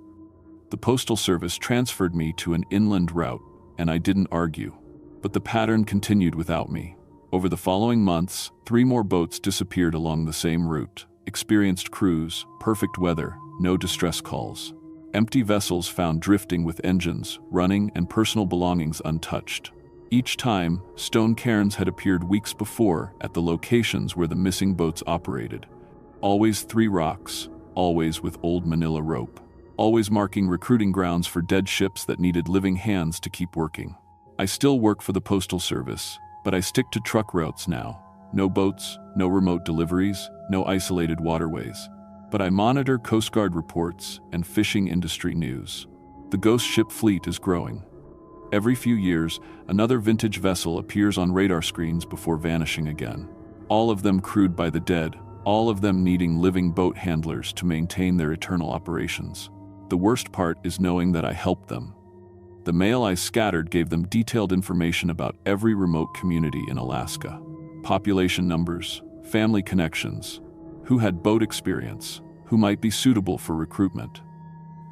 The Postal Service transferred me to an inland route, and I didn't argue. But the pattern continued without me. Over the following months, 3 more boats disappeared along the same route. Experienced crews, perfect weather, no distress calls. Empty vessels found drifting with engines running and personal belongings untouched. Each time, stone cairns had appeared weeks before at the locations where the missing boats operated. Always 3 rocks, always with old manila rope. Always marking recruiting grounds for dead ships that needed living hands to keep working. I still work for the Postal Service, but I stick to truck routes now. No boats, no remote deliveries, no isolated waterways. But I monitor Coast Guard reports and fishing industry news. The ghost ship fleet is growing. Every few years, another vintage vessel appears on radar screens before vanishing again. All of them crewed by the dead, all of them needing living boat handlers to maintain their eternal operations. The worst part is knowing that I helped them. The mail I scattered gave them detailed information about every remote community in Alaska. Population numbers, family connections, who had boat experience, who might be suitable for recruitment.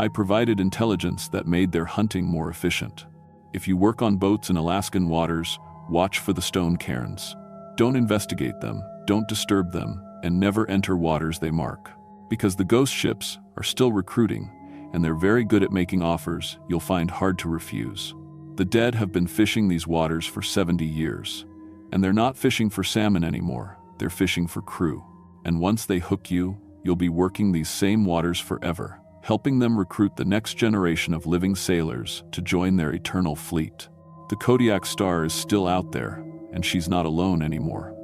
I provided intelligence that made their hunting more efficient. If you work on boats in Alaskan waters, watch for the stone cairns. Don't investigate them, don't disturb them, and never enter waters they mark. Because the ghost ships are still recruiting, and they're very good at making offers you'll find hard to refuse. The dead have been fishing these waters for 70 years, and they're not fishing for salmon anymore, they're fishing for crew. And once they hook you, you'll be working these same waters forever, helping them recruit the next generation of living sailors to join their eternal fleet. The Kodiak star is still out there, and she's not alone anymore.